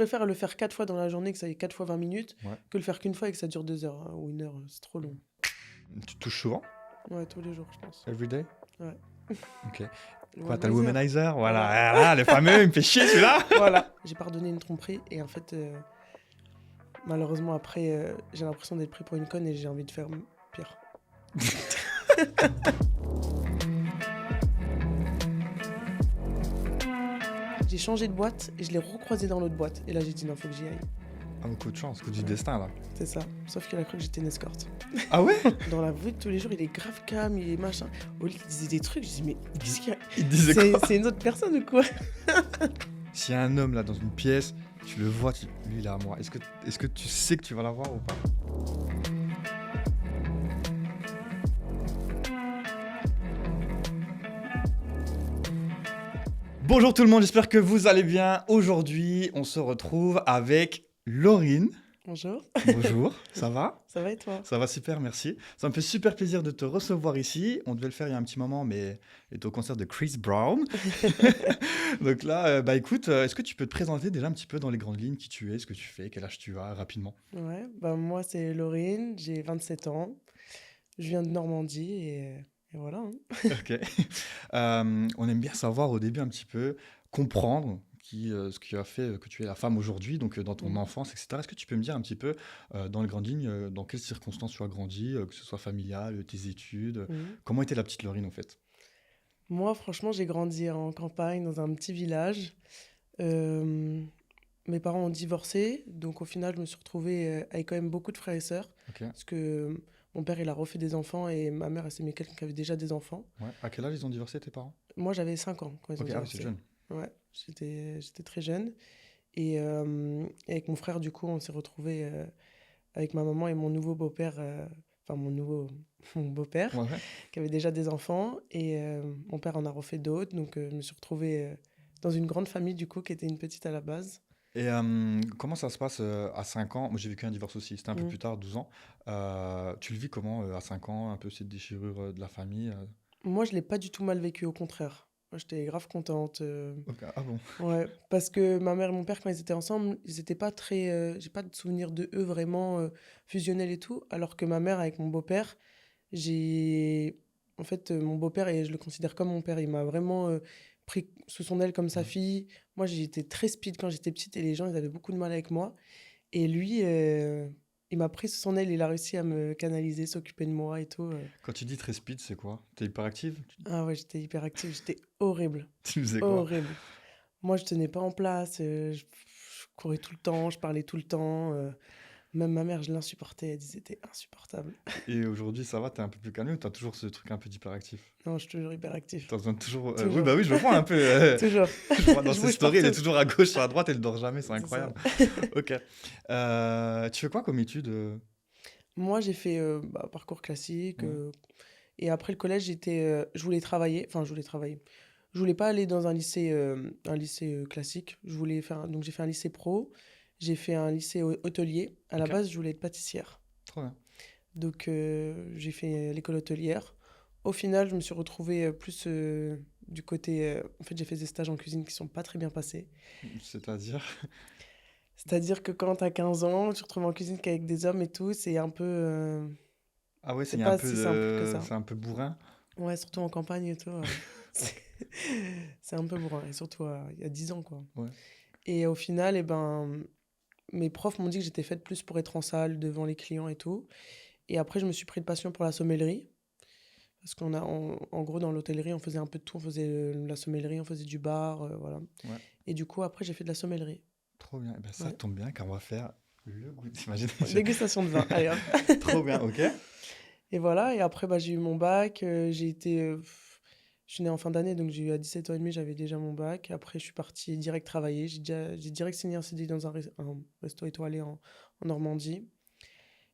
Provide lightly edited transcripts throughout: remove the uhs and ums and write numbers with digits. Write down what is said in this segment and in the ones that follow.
préfère le faire 4 fois dans la journée, que ça ait 4 fois 20 minutes, Ouais. que le faire qu'une fois et que ça dure 2 heures ou 1 heure. C'est trop long. Tu touches souvent? Ouais, tous les jours, je pense. Every day? Ouais. Ok. Le Quoi, t'as le womanizer. womanizer? Voilà, Voilà. voilà, le fameux, il me fait chier celui-là. Voilà. J'ai pardonné une tromperie et en fait, malheureusement, après, j'ai l'impression d'être pris pour une conne et j'ai envie de faire pire. J'ai changé de boîte et je l'ai recroisé dans l'autre boîte. Et là, j'ai dit non, faut que j'y aille. Ah, mais coup de chance, coup du Ouais. destin là. C'est ça. Sauf qu'il a cru que j'étais une escorte. Ah ouais? Dans la vie de tous les jours, il est grave calme, il est machin. Au lit, il disait des trucs. Je dis, mais qu'est-ce qu'il y a? Il te disait quoi? C'est une autre personne ou quoi? S'il y a un homme là dans une pièce, tu le vois, lui il est à moi. Est-ce que tu sais que tu vas l'avoir ou pas? Bonjour tout le monde, j'espère que vous allez bien. Aujourd'hui, on se retrouve avec Laurine. Bonjour. Bonjour, ça va? Ça va et toi? Ça va super, merci. Ça me fait super plaisir de te recevoir ici. On devait le faire il y a un petit moment, mais il était au concert de Chris Brown. Donc là, bah écoute, est-ce que tu peux te présenter déjà un petit peu dans les grandes lignes qui tu es, ce que tu fais, quel âge tu as, rapidement? Ouais, bah moi c'est Laurine, j'ai 27 ans. Je viens de Normandie et voilà, hein. Ok. On aime bien savoir au début un petit peu, comprendre ce qui a fait que tu es la femme aujourd'hui, donc dans ton Mhm. enfance, etc. Est-ce que tu peux me dire un petit peu, dans les grandes lignes, dans quelles circonstances tu as grandi, que ce soit familial, tes études, Mhm. comment était la petite Laurine en fait? Moi, franchement, j'ai grandi en campagne, dans un petit village. Euh, Mes parents ont divorcé, donc au final, je me suis retrouvée avec quand même beaucoup de frères et sœurs. Ok. Parce que mon père, il a refait des enfants et ma mère, elle s'est mis quelqu'un qui avait déjà des enfants. Ouais. À quel âge ils ont divorcé tes parents? Moi, j'avais 5 ans quand ils ont Ok, ah oui, c'est divorcé. jeune. Ouais, j'étais très jeune. Et avec mon frère, du coup, on s'est retrouvés avec ma maman et mon nouveau beau-père, enfin mon beau-père, Ouais, ouais. qui avait déjà des enfants. Et mon père en a refait d'autres. Donc, je me suis retrouvée dans une grande famille, du coup, qui était une petite à la base. Et comment ça se passe à 5 ans? Moi, j'ai vécu un divorce aussi, c'était un peu Mm. plus tard, 12 ans. Tu le vis comment à 5 ans, un peu cette déchirure de la famille? Moi, je l'ai pas du tout mal vécu, au contraire. Moi, j'étais grave contente. Ok, ah bon? Ouais, parce que ma mère et mon père, quand ils étaient ensemble, ils étaient pas très. J'ai pas de souvenir de eux vraiment fusionnels et tout. Alors que ma mère, avec mon beau-père, j'ai. En fait, mon beau-père, et je le considère comme mon père, il m'a vraiment pris sous son aile comme sa Mhm. fille. Moi, j'étais très speed quand j'étais petite et les gens, ils avaient beaucoup de mal avec moi. Et lui, il m'a pris sous son aile, il a réussi à me canaliser, s'occuper de moi et tout. Quand tu dis très speed, c'est quoi? T'es hyperactive? Ah ouais, j'étais hyper active, j'étais horrible. Tu faisais quoi? Horrible. Moi, je tenais pas en place, je courais tout le temps, je parlais tout le temps. Même ma mère, je l'insupportais, elle disait: «Tu insupportable». Et aujourd'hui, ça va, t'es un peu plus calme ou t'as toujours ce truc un peu d'hyperactif? Non, je suis toujours hyper active. T'as besoin de toujours. Oui, Toujours, bah oui, je le vois un peu. toujours. Je vois dans Je ses bouge stories, elle est partout. toujours à gauche, à droite, elle dort jamais, c'est C'est ça. incroyable. Ok. Tu fais quoi comme étude? Moi, j'ai fait parcours classique. Ouais. Et après le collège, je voulais travailler. Enfin, je voulais travailler. Je voulais pas aller dans un lycée classique. Donc j'ai fait un lycée pro. J'ai fait un lycée hôtelier. À la Ok, base, je voulais être pâtissière. trop bien. Donc, j'ai fait l'école hôtelière. Au final, je me suis retrouvée plus du côté. En fait, j'ai fait des stages en cuisine qui sont pas très bien passés. C'est-à-dire? C'est-à-dire que quand t'as 15 ans, tu te retrouves en cuisine qu'avec des hommes et tout, c'est un peu. Ah ouais, C'est il y a un pas peu si simple que de. ça. C'est un peu bourrin. Ouais, surtout en campagne et tout. C'est c'est un peu bourrin. Et surtout il y a 10 ans, quoi. Ouais. Et au final, eh ben, mes profs m'ont dit que j'étais faite plus pour être en salle, devant les clients et tout. Et après, je me suis pris de passion pour la sommellerie. Parce en gros, dans l'hôtellerie, on faisait un peu de tout. On faisait la sommellerie, on faisait du bar, voilà. Ouais. Et du coup, après, j'ai fait de la sommellerie. Trop bien. Eh ben, ça Ouais. tombe bien car on va faire le goût. T'imagines? Dégustation de vin, allez hop. Trop bien, ok. Et voilà, et après, bah, j'ai eu mon bac. Je suis née en fin d'année, donc j'ai eu à 17 ans et demi, j'avais déjà mon bac. Après, je suis partie direct travailler. J'ai direct signé un CDI dans un resto étoilé en Normandie.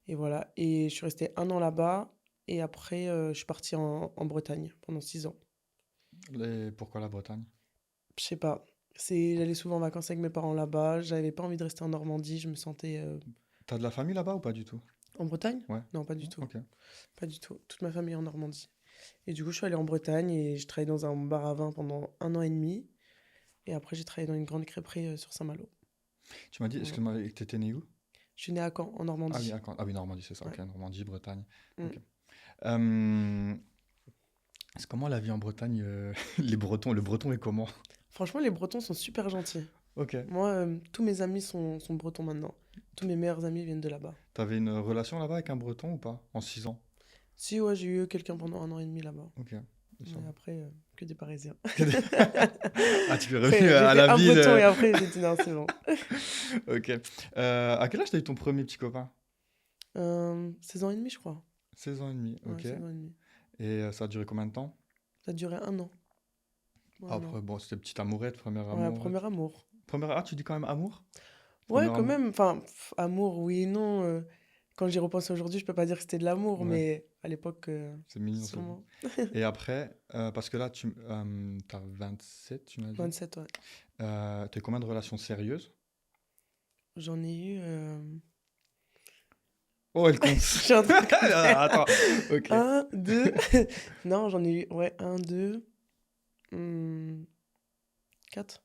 Et voilà, et je suis restée 1 an là-bas. Et après, je suis partie en Bretagne pendant 6 ans. Pourquoi la Bretagne? Je sais pas. J'allais souvent en vacances avec mes parents là-bas. J'avais pas envie de rester en Normandie. Je me sentais T'as de la famille là-bas ou pas du tout? en Bretagne? Ouais. Non, pas du Non, tout. ok. Pas du tout. Toute ma famille est en Normandie. Et du coup, je suis allée en Bretagne et je travaillais dans un bar à vin pendant 1 an et demi. Et après, j'ai travaillé dans une grande crêperie sur Saint-Malo. Tu m'as dit, Voilà. excuse-moi, que t'étais né où? Je suis née à Caen, en Ah oui, Normandie. ah oui, Normandie, c'est ça, Ouais. ok, Normandie, Bretagne. Mm. Ok. Euh, c'est comment la vie en Bretagne? Les Bretons, le breton est comment? Franchement, les Bretons sont super gentils. Ok. Moi, tous mes amis sont bretons maintenant. Tous mes meilleurs amis viennent de là-bas. T'avais une relation là-bas avec un breton ou pas? En 6 ans? Si, ouais, j'ai eu quelqu'un pendant 1 an et demi là-bas. Ok, ça Mais va. après, que des Parisiens. Ah, tu es revenu Après, j'ai à fait la un ville. breton et après, j'ai dit non, c'est bon. Ok. À quel âge t'as eu ton premier petit copain? 16 ans et demi, je crois. 16 ans et demi, Ouais, ok. 16 ans et demi. Et ça a duré combien de temps? Ça a duré 1 an. Ouais, 1 an. Après, bon, c'était petite amourette, premier Ouais, amour. premier amour. Ah, tu dis quand même amour? Ouais, Premier quand amour. même. Enfin, amour, oui et non. Quand j'y repense aujourd'hui, je peux pas dire que c'était de l'amour, Ouais, mais à l'époque, c'est mignon, c'est beau. sûrement. Et après, parce que là, tu as 27, tu m'as dit. 27, ouais. T'as eu combien de relations sérieuses? J'en ai eu. Oh, elle compte. Je suis en train de compter. Ah, attends, ok. Un, deux. Non, j'en ai eu. Ouais, un, deux. Quatre.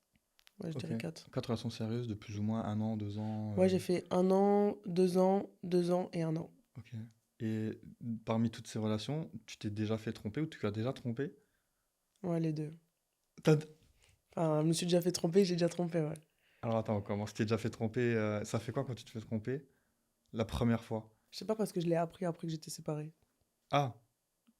Ouais, je Ok. dirais quatre. 4 relations sérieuses de plus ou moins 1 an, 2 ans. Ouais, j'ai fait 1 an, 2 ans, 2 ans et 1 an. Ok. Et parmi toutes ces relations, tu t'es déjà fait tromper ou tu as déjà trompé? Ouais, les deux. T'as- Enfin, je me suis déjà fait tromper, j'ai déjà trompé, ouais. Alors attends, on commence. Tu t'es déjà fait tromper. Ça fait quoi quand tu te fais tromper? La première fois. Je sais pas parce que je l'ai appris après que j'étais séparée. Ah,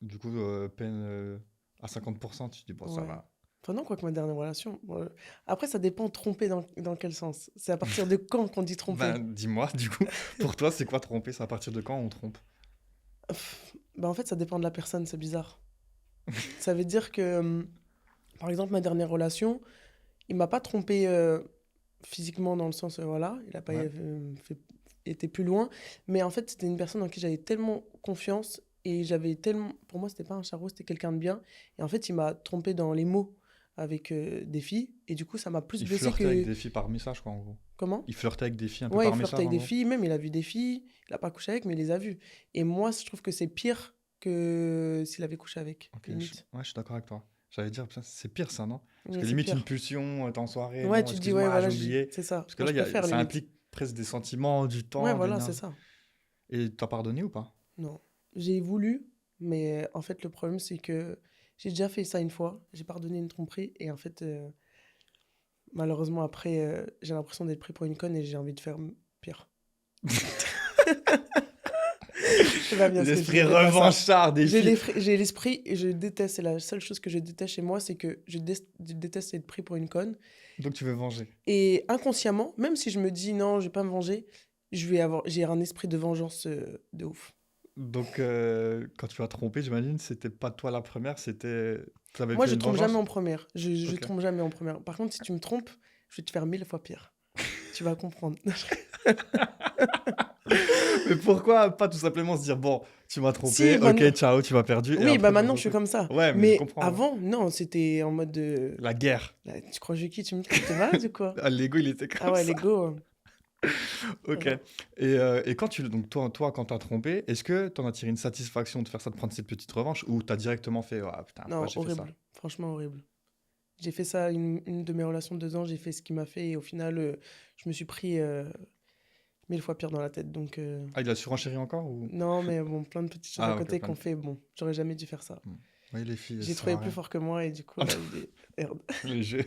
du coup, peine à 50%, tu te dis, bon, ça Ouais. va. Enfin, non, quoi que ma dernière relation. Bon, après, ça dépend tromper dans quel sens. C'est à partir de quand qu'on dit tromper? Ben, dis-moi, du coup, pour toi, c'est quoi tromper? C'est à partir de quand on trompe? Bah, en fait, ça dépend de la personne, c'est bizarre. Ça veut dire que, par exemple, ma dernière relation, il m'a pas trompé physiquement dans le sens, voilà, il a pas Ouais. été plus loin, mais en fait, c'était une personne en qui j'avais tellement confiance et j'avais tellement, pour moi, c'était pas un charreau, c'était quelqu'un de bien. Et en fait, il m'a trompé dans les mots avec des filles et du coup, ça m'a plus Il blessé flirtait avec que des filles par message, quoi, en gros. comment? Il flirtait avec des filles un peu Ouais, il par flirtait message, avec en des gros. filles, même il a vu des filles, il a pas couché avec, mais il les a vues. Et moi, je trouve que c'est pire que s'il avait couché avec, Ok, limite. ouais, je suis d'accord avec toi. J'allais dire, putain, c'est pire ça, non? Parce Ouais, que c'est limite une pire. pulsion, t'es en soirée, Ouais, bon, tu te dis, ouais, excuse-moi, voilà, j'ai oublié. c'est ça. Parce que Moi, là, je préfère ça limite. implique presque des sentiments, du Ouais, temps, de voilà, c'est l'énergie. ça. Et t'as pardonné ou pas? Non. J'ai voulu, mais en fait, le problème, c'est que j'ai déjà fait ça une fois. J'ai pardonné une tromperie. Et en fait, malheureusement, après, j'ai l'impression d'être pris pour une conne et j'ai envie de faire pire. C'est pas bien ce que je L'esprit dis, fais pas ça. revanchard des filles. J'ai l'esprit et je déteste. C'est la seule chose que je déteste chez moi, c'est que je déteste être pris pour une conne. Donc tu veux venger. Et inconsciemment, même si je me dis non, je vais pas me venger, j'ai un esprit de vengeance de ouf. Donc quand tu as trompé, j'imagine, c'était pas toi la première, c'était... Tu avais Moi, fait je une trompe jamais vengeance? en première. Je Ok. trompe jamais en première. Par contre, si tu me trompes, je vais te faire 1000 fois pire. Tu vas comprendre. Mais pourquoi pas tout simplement se dire, bon, tu m'as trompé, Si, ok, maintenant. ciao, tu m'as perdu, et Oui, bah après maintenant, je suis recommencer. comme ça. Ouais, mais je Mais comprends, ouais. avant, non, c'était en mode de. La guerre. Là, tu crois que qui? Tu me t'es malade ou quoi? Ah, l'ego, il était Ah comme ouais, ça. l'ego. Ok. Voilà. Et quand donc toi, quand t'as trompé, est-ce que t'en as tiré une satisfaction de faire ça, de prendre cette petite revanche, ou t'as directement fait, ah putain, pourquoi Non, j'ai fait ça? horrible. Franchement, horrible. J'ai fait ça, une de mes relations de 2 ans, j'ai fait ce qu'il m'a fait et au final, je me suis pris 1000 fois pire dans la tête. Donc, Ah, il a surenchéri encore ou... non, mais bon, plein de petites choses à Ah, ok, côté plein qu'on de... fait. Bon, j'aurais jamais dû faire ça. Hmm. Oui, les filles, J'ai ça sert trouvé à plus rien. fort que moi et du coup, là, il est. Merde, Les jeux.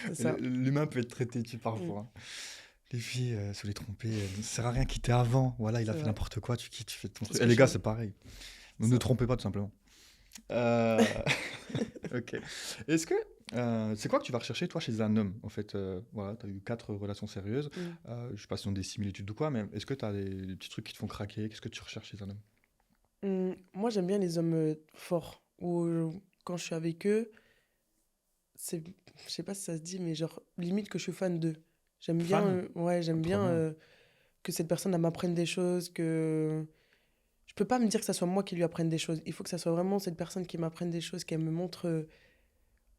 c'est ça. L'humain peut être très têtu Mm, parfois, hein. Les filles, se les tromper, ça sert à rien, quitter avant. Voilà, il a c'est fait vrai. n'importe quoi, tu quittes, tu fais ton C'est truc. ce Et que les je gars, fais. c'est pareil. Ne Ça. trompez pas, tout simplement. Euh, Ok. Est-ce que c'est quoi que tu vas rechercher toi chez un homme en fait voilà, tu as eu 4 relations sérieuses. Mm. Je sais pas si on a des similitudes ou quoi, mais est-ce que tu as des petits trucs qui te font craquer? Qu'est-ce que tu recherches chez un homme? Moi, j'aime bien les hommes forts. Ou quand je suis avec eux, c'est, je sais pas si ça se dit, mais genre limite que je suis fan d'eux. J'aime bien, Fan? ouais, Ah, j'aime trop bien bien. que cette personne elle m'apprenne des choses, que je peux pas me dire que ça soit moi qui lui apprenne des choses. Il faut que ça soit vraiment cette personne qui m'apprenne des choses, qu'elle me montre,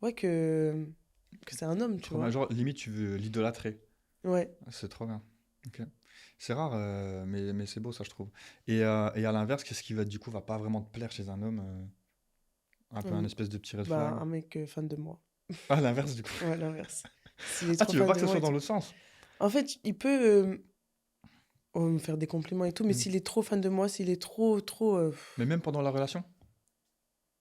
ouais, que c'est un homme, tu Trop bien. vois. Genre limite tu veux l'idolâtrer. Ouais. C'est trop bien. Ok. C'est rare, mais c'est beau ça je trouve. Et à l'inverse, qu'est-ce qui va du coup va pas vraiment te plaire chez un homme? Un peu un Hum, espèce de petit red un flag. mec fan de moi. Ah, l'inverse du coup. Ouais, l'inverse. S'il est Ah, trop tu veux fan pas de que ce moi soit et dans tout. l'autre sens? En fait, il peut me faire des compliments et tout, mais Mm. s'il est trop fan de moi, s'il est trop. Mais même pendant la relation?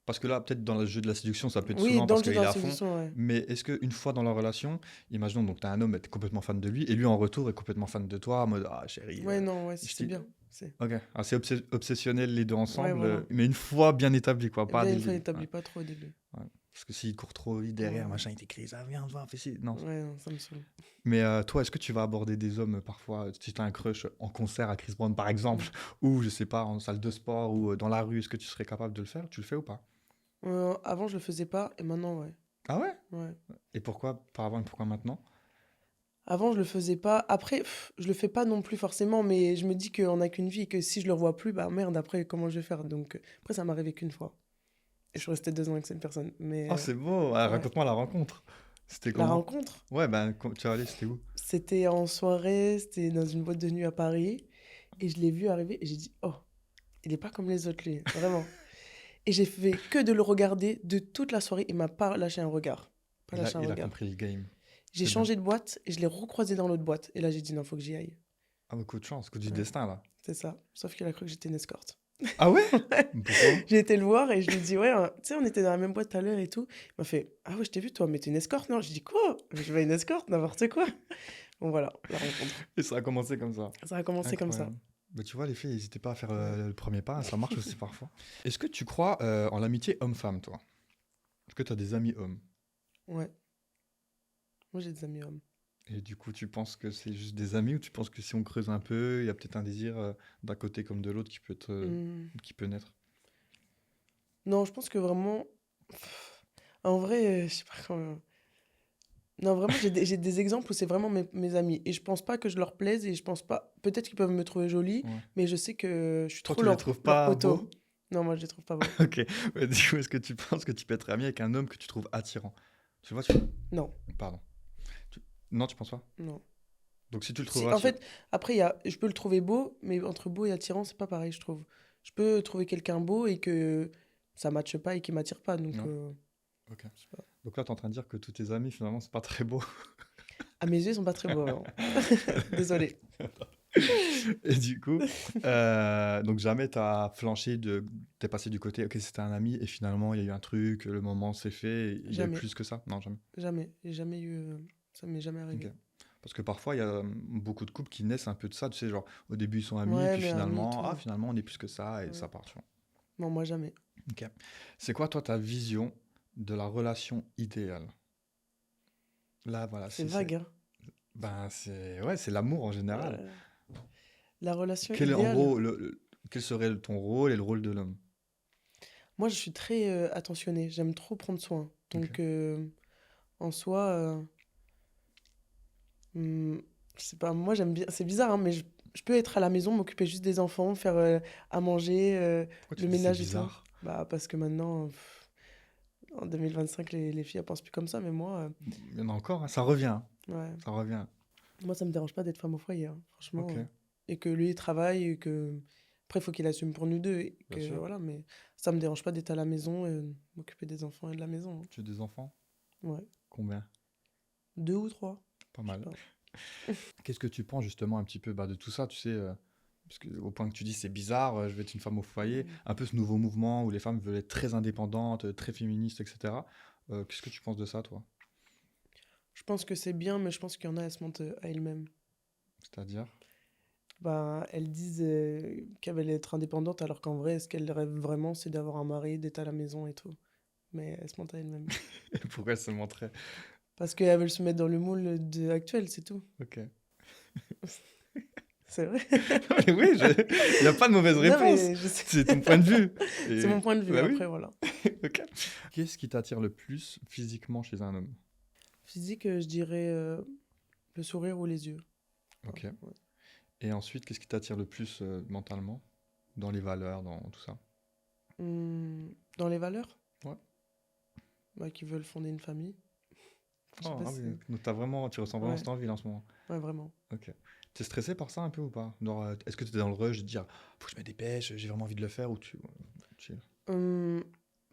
Parce que là, peut-être dans le jeu de la séduction, ça peut être Oui, saoulant dans parce le jeu qu'il de est la à fond. séduction, ouais. Mais est-ce qu'une fois dans la relation, imaginons donc tu as un homme, tu es complètement fan de lui, et lui en retour est complètement fan de toi, en mode ah chérie, Ouais, non, ouais, je c'est t'ai- bien. C'est... ok, assez obsessionnel les deux Ouais, ensemble, voilà. mais une fois bien établi, quoi, pas Bien dès une le fois début. Ouais, établi, pas trop au début. ouais. Parce que s'il court trop vite derrière, Ouais, machin, il t'écrit, ça viens, va, fais ci. Non. ouais, non, ça me saoule. Mais toi, est-ce que tu vas aborder des hommes parfois, si tu as un crush en concert à Chris Brown par exemple, Mm. ou je sais pas, en salle de sport, ou dans la rue, est-ce que tu serais capable de le faire? Tu le fais ou pas? Avant, je le faisais pas, et maintenant, ouais. Ah ouais? Ouais. Et pourquoi par avant et pourquoi maintenant? Avant, je le faisais pas. Après, je le fais pas non plus forcément, mais je me dis qu'on n'a qu'une vie et que si je le revois plus, bah merde, après, comment je vais faire? Donc, après, ça m'est arrivé qu'une fois. Et je suis resté 2 ans avec cette personne. Oh, Mais, c'est beau. Ah, ouais. raconte-moi la rencontre. C'était La comment? rencontre, Ouais, ben, tu es allé, c'était où? c'était en soirée, c'était dans une boîte de nuit à Paris. Et je l'ai vu arriver et j'ai dit, oh, il est pas comme les autres, lui, vraiment. Et j'ai fait que de le regarder de toute la soirée. Il m'a pas lâché un regard. Pas lâché un Il a regard. compris le game. J'ai C'est bien. changé de boîte et je l'ai recroisé dans l'autre boîte. Et là, j'ai dit, non, faut que j'y aille. Ah, mais coup de chance, coup du Ouais, destin, là. c'est ça. Sauf qu'il a cru que j'étais une escorte. Ah ouais? Ouais. Pourquoi? J'ai été le voir et je lui ai dit, ouais, tu sais, on était dans la même boîte tout à l'heure et tout. Il m'a fait, ah ouais, je t'ai vu, toi, mais t'es une escorte, non? Je dis, quoi? Je vais une escorte, n'importe quoi. Bon, voilà, la rencontre. Et ça a commencé comme ça. Ça a commencé comme ça. Incroyable. Bah, tu vois, les filles, n'hésitez pas à faire Ouais. le premier pas, hein, ça marche aussi parfois. Est-ce que tu crois en l'amitié homme-femme, toi? Est-ce que tu as des amis hommes? Ouais. Moi, j'ai des amis hommes. Et du coup, tu penses que c'est juste des amis ou tu penses que si on creuse un peu, il y a peut-être un désir d'un côté comme de l'autre qui peut être, Hmm. qui peut naître? Non, je pense que vraiment. En vrai, je sais pas comment. Non, vraiment, j'ai des exemples où c'est vraiment mes amis. Et je pense pas que je leur plaise et je pense pas. Peut-être qu'ils peuvent me trouver jolie, Ouais. mais je sais que je suis Toi, trop tu les trouves leur pas poteau. beaux? Non, moi, je les trouve pas beaux. Ok. Ouais, du coup, est-ce que tu penses que tu peux être ami avec un homme que tu trouves attirant? Tu vois, Non, Pardon. Tu- Non, tu penses pas? non. Donc si tu le trouves Si, en attirant... fait, après, je peux le trouver beau, mais entre beau et attirant, c'est pas pareil, je trouve. Je peux trouver quelqu'un beau et que ça matche pas et qui m'attire pas. Donc, Non? Ok. je sais pas. Donc là, tu es en train de dire que tous tes amis, finalement, c'est pas très beau. À mes yeux, ils sont pas très beaux, non. Désolée. Et du coup, donc jamais t'as flanché t'es passé du côté, ok, c'était un ami, et finalement, il y a eu un truc, le moment s'est fait, et il y a eu Jamais. plus que ça? Non, jamais. Jamais. J'ai jamais eu. Ça m'est jamais Ok. arrivé. Parce que parfois, il y a beaucoup de couples qui naissent un peu de ça, tu sais, genre, au début, ils sont amis, Ouais, puis mais amis et finalement, ah, tout. finalement, on est plus que ça, et Ouais. ça part, tu vois. Non, moi, jamais. Ok. C'est quoi, toi, ta vision de la relation idéale? Là, voilà, C'est si c'est... vague, hein. Ben, c'est... Ouais, c'est l'amour en général. Ouais. La relation Quel est, en idéale. gros, quel serait ton rôle et le rôle de l'homme? Moi, je suis très attentionnée. J'aime trop prendre soin. Ok. Donc, en soi, hmm, je sais pas, moi, j'aime bien. C'est bizarre, hein, mais je peux être à la maison, m'occuper juste des enfants, faire à manger, Pourquoi tu le dis c'est ménage et tout. bizarre? Bah, parce que maintenant, en 2025, les filles, elles pensent plus comme ça. Mais moi, Il y en a encore, hein, ça revient, ouais, ça revient. moi, ça me dérange pas d'être femme au foyer, hein, franchement. Ok, Et que lui, il travaille, et que. Après, il faut qu'il assume pour nous deux. Et bien que, sûr. voilà, mais ça me dérange pas d'être à la maison et m'occuper des enfants et de la maison, hein. Tu as des enfants? Ouais. Combien? 2 ou 3, Pas je sais mal. pas. Qu'est-ce que tu penses justement un petit peu bah, de tout ça, tu sais, parce que, au point que tu dis c'est bizarre, je vais être une femme au foyer, Mm. un peu ce nouveau mouvement où les femmes veulent être très indépendantes, très féministes, etc. Qu'est-ce que tu penses de ça, toi? Je pense que c'est bien, mais je pense qu'il y en a, elles se mentent à elles-mêmes. C'est-à-dire? Ben, elles disent qu'elles veulent être indépendantes, alors qu'en vrai, ce qu'elles rêvent vraiment, c'est d'avoir un mari, d'être à la maison et tout. Mais elles se mentent à elles-mêmes. Pourquoi elles se montraient? Parce qu'elles veulent se mettre dans le moule actuel, c'est tout. Ok. C'est vrai. Mais oui, il n'y a pas de mauvaise Non, réponse. mais je sais. C'est ton point de vue. C'est mon Et... point de vue, Bah après, oui. voilà. Ok. Qu'est-ce qui t'attire le plus physiquement chez un homme? Physique, je dirais le sourire ou les yeux. Voilà, Ok. ouais. Et ensuite, qu'est-ce qui t'attire le plus mentalement? Dans les valeurs, dans tout ça? Dans les valeurs, Ouais. bah, qui veulent fonder une famille. Je sais Oh, pas ah si. oui. Donc tu ressens vraiment Ouais, cette envie là en ce moment. ouais, vraiment. Ok. T'es stressé par ça un peu ou pas? Genre, est-ce que t'es dans le rush de dire, faut que je me dépêche, j'ai vraiment envie de le faire ou tu... chill? Hum,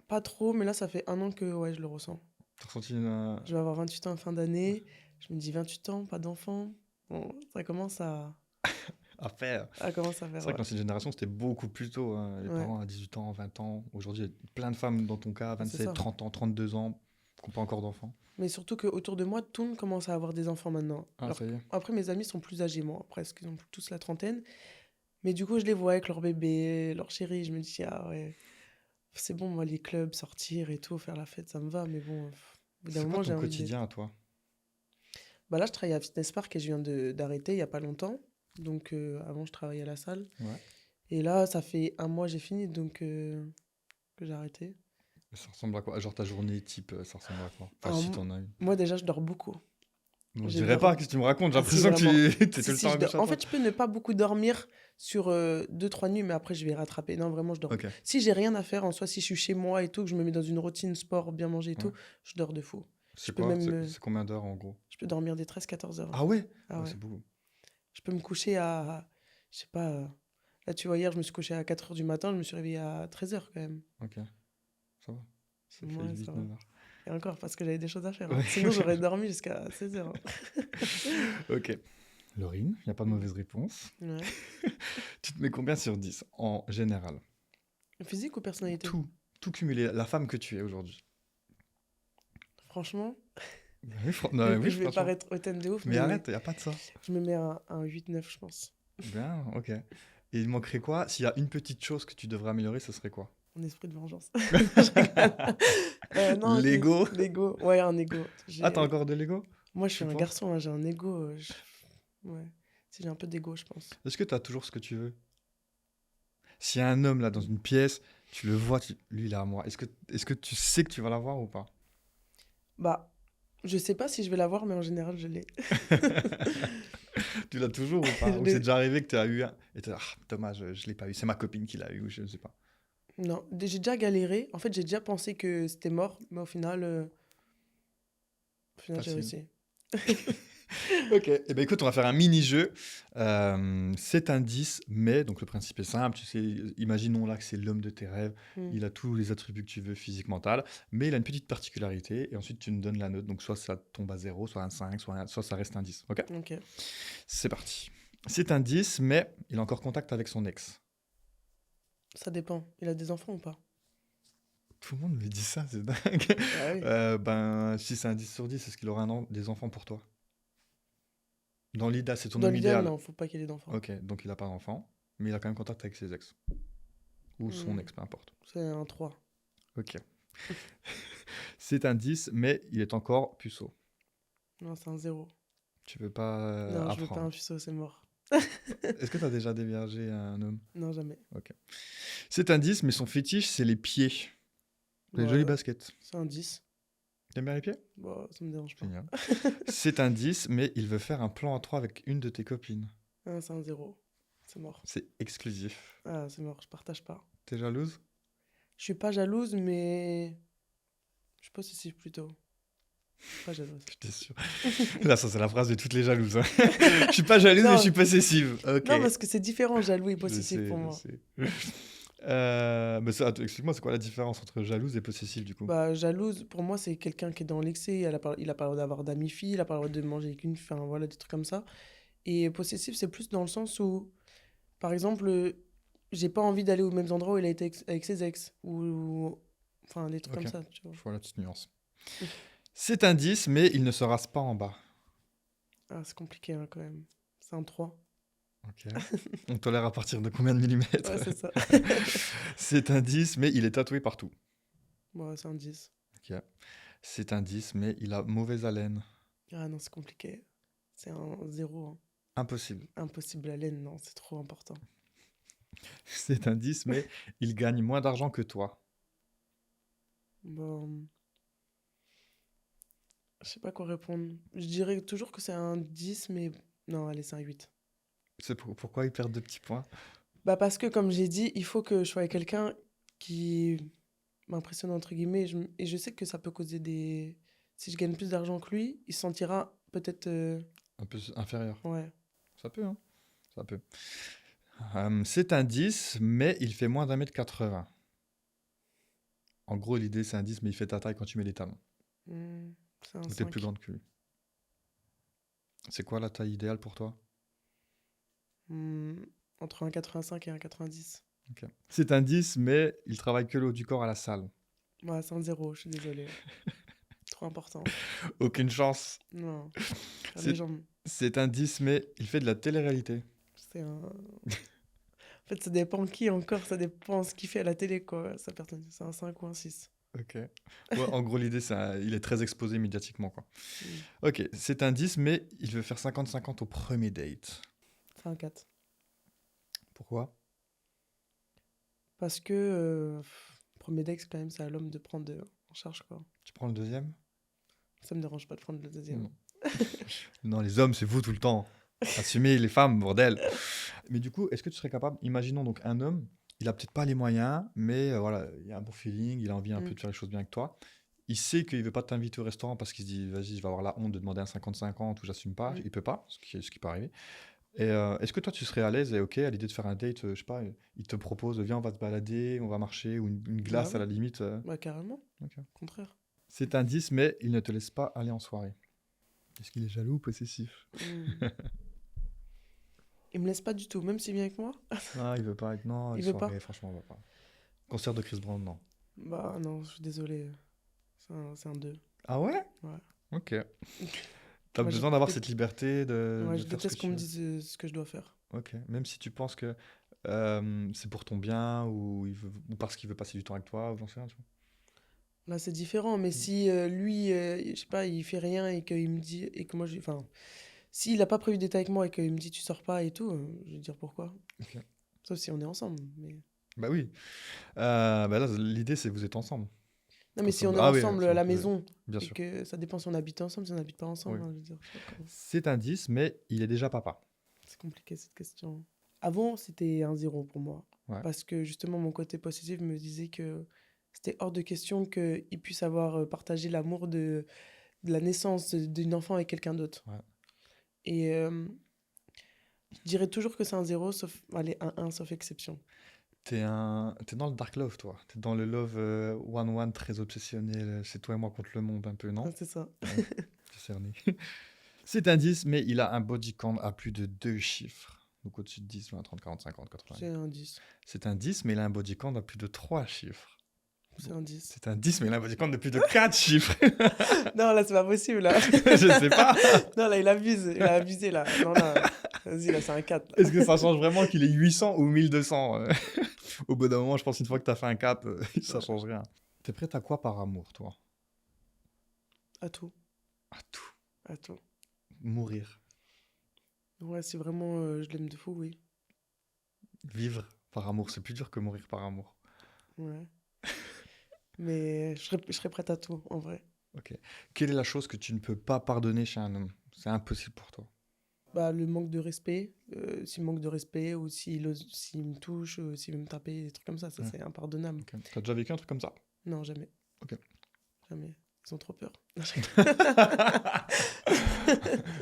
Pas trop, mais là, ça fait 1 an que ouais, je le ressens. T'as ressenti une... Je vais avoir 28 ans en fin d'année. Je me dis 28 ans, pas d'enfant. Bon, ça commence À faire. à commencer à C'est faire, vrai que ouais. l'ancienne génération, c'était beaucoup plus tôt, hein. Les Ouais, parents à 18 ans, 20 ans. Aujourd'hui, il y a plein de femmes, dans ton cas, c'est 27, ça. 30 ans, 32 ans, qui n'ont pas encore d'enfants. Mais surtout qu'autour de moi, tout le monde commence à avoir des enfants maintenant. Ah, ça y est. Après, mes amis sont plus âgés, moi, presque. Ils ont tous la trentaine. Mais du coup, je les vois avec leur bébé, leur chéri. Je me dis, ah ouais, c'est bon, moi, les clubs, sortir et tout, faire la fête, ça me va. Mais bon, au bout d'un C'est quoi moment, ton j'ai envie de... quotidien à toi? Bah là, je travaille à Fitness Park et je viens d'arrêter il y a pas longtemps. Donc, avant, je travaillais à la salle. Ouais. Et là, ça fait un mois, j'ai fini, donc que j'ai arrêté. Ça ressemble à quoi? Genre ta journée type, ça ressemble à quoi? Enfin, Alors, si t'en as une. moi, déjà, je dors beaucoup. On Je dirait dors. pas, qu'est-ce que tu me racontes? J'ai Ah si, l'impression que vraiment. tu es Si, tout le si, temps je à dors. gauche à En fait, droite. je peux ne pas beaucoup dormir sur 2-3 nuits, mais après, je vais rattraper. Non, vraiment, je dors. Ok, Si j'ai rien à faire, en soi, si je suis chez moi et tout, que je me mets dans une routine sport, bien manger et ouais. tout, je dors de fou. Je C'est peux quoi? même, C'est combien d'heures en gros? je peux dormir des 13-14 heures, hein. Ah ouais? Ah Ouais, ouais. c'est beaucoup. Je peux me coucher à, je sais pas, là, tu vois, hier, je me suis couché à 4 heures du matin, je me suis réveillé à 13 heures quand même. Ok, ça va. Ça fait Ouais, ça huit va. neuf heures. Et encore, parce que j'avais des choses à faire, hein. Ouais. Sinon, j'aurais dormi jusqu'à 16 heures, hein. Ok. Laurine, il n'y a pas de mauvaise réponse. Ouais. Tu te mets combien sur 10 en général? Physique ou personnalité? Tout, tout cumulé, la femme que tu es aujourd'hui. Franchement, Oui, non, oui, je vais franchement. paraître hautaine de ouf, Mais mais arrête, il n'y a pas de ça. je me mets un 8-9, je pense. Bien, ok. Et il manquerait quoi? S'il y a une petite chose que tu devrais améliorer, ce serait quoi? Un esprit de vengeance. Je rigole. Non, Lego. l'ego. Ouais, un ego. Ah, t'as encore de Lego? Moi, je suis Tu un penses? garçon, hein, j'ai un ego. Ouais. Si j'ai un peu d'ego, je pense. Est-ce que tu as toujours ce que tu veux? S'il y a un homme là dans une pièce, tu le vois, lui il est à moi. Est-ce que tu sais que tu vas l'avoir ou pas? Bah, je sais pas si je vais l'avoir, mais en général, je l'ai. Tu l'as toujours ou Je pas? Ou c'est l'ai. déjà arrivé que tu as eu un et tu ah, dommage, je l'ai pas eu. C'est ma copine qui l'a eu, ou je ne sais pas. Non, j'ai déjà galéré. En fait, j'ai déjà pensé que c'était mort, mais au final, j'ai Facile. réussi. Ok, eh ben écoute, on va faire un mini-jeu. C'est un 10, mais donc le principe est simple. Tu sais, imaginons là que c'est l'homme de tes rêves. Hmm. Il a tous les attributs que tu veux, physique, mental, mais il a une petite particularité. Et ensuite, tu nous donnes la note. Donc soit ça tombe à 0, soit un 5, soit ça reste un 10. Ok, Ok. c'est parti. C'est un 10, mais il a encore contact avec son ex. Ça dépend. Il a des enfants ou pas? Tout le monde me dit ça, c'est dingue. Ah oui. Ben, si c'est un 10 sur 10, est-ce qu'il aura des enfants pour toi? Dans l'idéal, c'est ton Dans homme l'idéal, idéal. non, faut pas qu'il ait d'enfants. Ok, donc il n'a pas d'enfant, mais il a quand même contact avec ses ex. Ou son Hmm. ex, peu importe. C'est un 3. Ok. C'est un 10, mais il est encore puceau. Non, c'est un 0. Tu veux pas Non, je veux pas un apprendre. puceau, c'est mort. Est-ce que tu as déjà déviergé un homme? Non, jamais. Ok. C'est un 10, mais son fétiche, c'est les pieds. Les jolis Ouais, baskets. c'est un 10. T'aimes bien les pieds? Bon, ça me dérange pas. Génial. C'est un 10, mais il veut faire un plan à 3 avec une de tes copines. Ah, c'est un 0. C'est mort. C'est exclusif. Ah, c'est mort, je partage pas. T'es jalouse? Je suis pas jalouse, mais je suis possessive plutôt. Pas jalouse. J'étais sûr. Là, ça, c'est la phrase de toutes les jalouses, hein. Je suis pas jalouse, mais je Non, suis possessive. Ok. non, parce que c'est différent, jaloux et Je possessif sais, pour je moi. sais. Mais ça, explique-moi, c'est quoi la différence entre jalouse et possessive, du coup? Bah, jalouse, pour moi, c'est quelqu'un qui est dans l'excès. Il a pas le droit d'avoir d'amis filles, il a pas le droit de manger avec une fille, enfin, voilà, des trucs comme ça. Et possessif, c'est plus dans le sens où, par exemple, j'ai pas envie d'aller aux mêmes endroits où il a été avec ses ex. Enfin, des trucs Ok, comme ça, tu vois. je vois la petite nuance. C'est un 10, mais il ne se rase pas en bas. Ah, c'est compliqué, hein, quand même. C'est un 3. Ok. On tolère à partir de combien de millimètres? Ouais, c'est ça. C'est un 10, mais il est tatoué partout. Ouais, c'est un 10. Ok. C'est un 10, mais il a mauvaise haleine. Ah non, c'est compliqué. C'est un 0, hein. Impossible. Impossible à laine, non, c'est trop important. C'est un 10, mais il gagne moins d'argent que toi. Bon, je sais pas quoi répondre. Je dirais toujours que c'est un 10, mais non, allez, c'est un 8. C'est pourquoi il perd 2 petits points? Bah parce que, comme j'ai dit, il faut que je sois avec quelqu'un qui m'impressionne, entre guillemets, et je sais que ça peut causer des... Si je gagne plus d'argent que lui, il se sentira peut-être... Un peu inférieur. Ouais. Ça peut, hein? Ça peut. C'est un 10, mais il fait moins d'1 m 80. En gros, l'idée, c'est un 10, mais il fait ta taille quand tu mets les talons. C'est un Ou t'es plus 5. grande que lui. C'est quoi la taille idéale pour toi? Hmm, entre un 85 et un 90. Ok. C'est un 10, mais il travaille que le haut du corps à la salle. Ouais, c'est un zéro, je suis désolée. Trop important. Aucune chance. Non, faire les C'est jambes. c'est un 10, mais il fait de la télé-réalité. C'est un... En fait, ça dépend qui encore, ça dépend ce qu'il fait à la télé, quoi. Ça personne, c'est un 5 ou un 6. Ok. Ouais, en gros, l'idée, il est très exposé médiatiquement, quoi. Hmm, Ok, c'est un 10, mais il veut faire 50-50 au premier date. c'est un 4. Pourquoi? Parce que premier dex, quand même, c'est à l'homme de prendre en charge, quoi. Tu prends le deuxième? Ça me dérange pas de prendre le deuxième. Non. Non, les hommes, c'est vous tout le temps. Assumez les femmes, bordel. Mais du coup, est-ce que tu serais capable, imaginons donc un homme, il a peut-être pas les moyens, mais voilà, il a un bon feeling, il a envie un peu Hmm, de faire les choses bien avec toi. Il sait qu'il veut pas t'inviter au restaurant parce qu'il se dit, vas-y, je vais avoir la honte de demander un 50-50 ou j'assume pas. hmm. Il peut pas, ce qui peut arriver. Et est-ce que toi, tu serais à l'aise et ok à l'idée de faire un date, je sais pas, il te propose, viens, on va se balader, on va marcher, ou une Bah glace à ouais, la limite. bah carrément, Ok. au contraire. C'est un 10, mais il ne te laisse pas aller en soirée. Est-ce qu'il est jaloux ou possessif? Hmm. Il me laisse pas du tout, même s'il vient avec moi. Ah, il veut pas être. Non, les Il veut pas. soirées, franchement, on va pas. Concert de Chris Brown, non. Bah non, je suis désolée. C'est un 2. Ah ouais? Ouais. Ok. T'as Moi, besoin d'avoir cette liberté ouais, de je faire ce que déteste qu'on tu me veux. dise ce que je dois faire. Ok. Même si tu penses que c'est pour ton bien ou, ou parce qu'il veut passer du temps avec toi ou j'en sais rien, tu Là, c'est différent, mais vois. si lui, je sais pas, il fait rien et qu'il me dit, et que moi, enfin, s'il a pas prévu d'être avec moi et qu'il me dit tu sors pas et tout, je vais dire pourquoi. Ok. Sauf si on est ensemble. Mais... Bah oui. Bah là, l'idée, c'est que vous êtes ensemble. Non, mais Quand si on est ah oui, ensemble si à on la peut. maison Bien et sûr. que ça dépend si on habite ensemble, si on n'habite pas Oui. ensemble, je veux dire, je sais pas comment. C'est un 10, mais il est déjà papa. C'est compliqué cette question. Avant, c'était un zéro pour moi. Ouais. Parce que justement, mon côté possessif me disait que c'était hors de question qu'il puisse avoir partagé l'amour de la naissance d'une enfant avec quelqu'un d'autre. Ouais. Et je dirais toujours que c'est un zéro, sauf, allez, un 1, sauf exception. T'es dans le dark love, toi. T'es dans le love one-one très obsessionnel. C'est toi et moi contre le monde, un peu, Ah, non? c'est ça. Ouais, j'ai cerné. C'est un 10, mais il a un body count à plus de 2 chiffres. Donc au-dessus de 10, 20, 30, 40, 50, 80. C'est un 10. C'est un 10, mais il a un body count à plus de 3 chiffres. C'est un 10. C'est un 10, mais il a un body count de plus de 4 chiffres. Non, là, c'est pas possible, là. Je sais pas. Non, là, il abuse. Il a abusé, là. Non, là. Vas-y, là, c'est un 4. Là. Est-ce que ça change vraiment qu'il est 800 ou 1200 Au bout d'un moment, je pense une fois que t'as fait un cap, ça Ouais. change rien. T'es prête à quoi par amour, toi? À tout. À tout. À tout. Mourir. Ouais, si vraiment je l'aime de fou, oui. Vivre par amour, c'est plus dur que mourir par amour. Ouais. Mais je serais prête à tout, en vrai. Ok. Quelle est la chose que tu ne peux pas pardonner chez un homme? C'est impossible pour toi. Bah, le manque de respect. S'il manque de respect, ou s'il me touche, ou s'il veut me taper, des trucs comme ça, Ouais. c'est impardonnable. Ok. T'as déjà vécu un truc comme ça? Non, jamais. Ok. Jamais. Ils ont trop peur.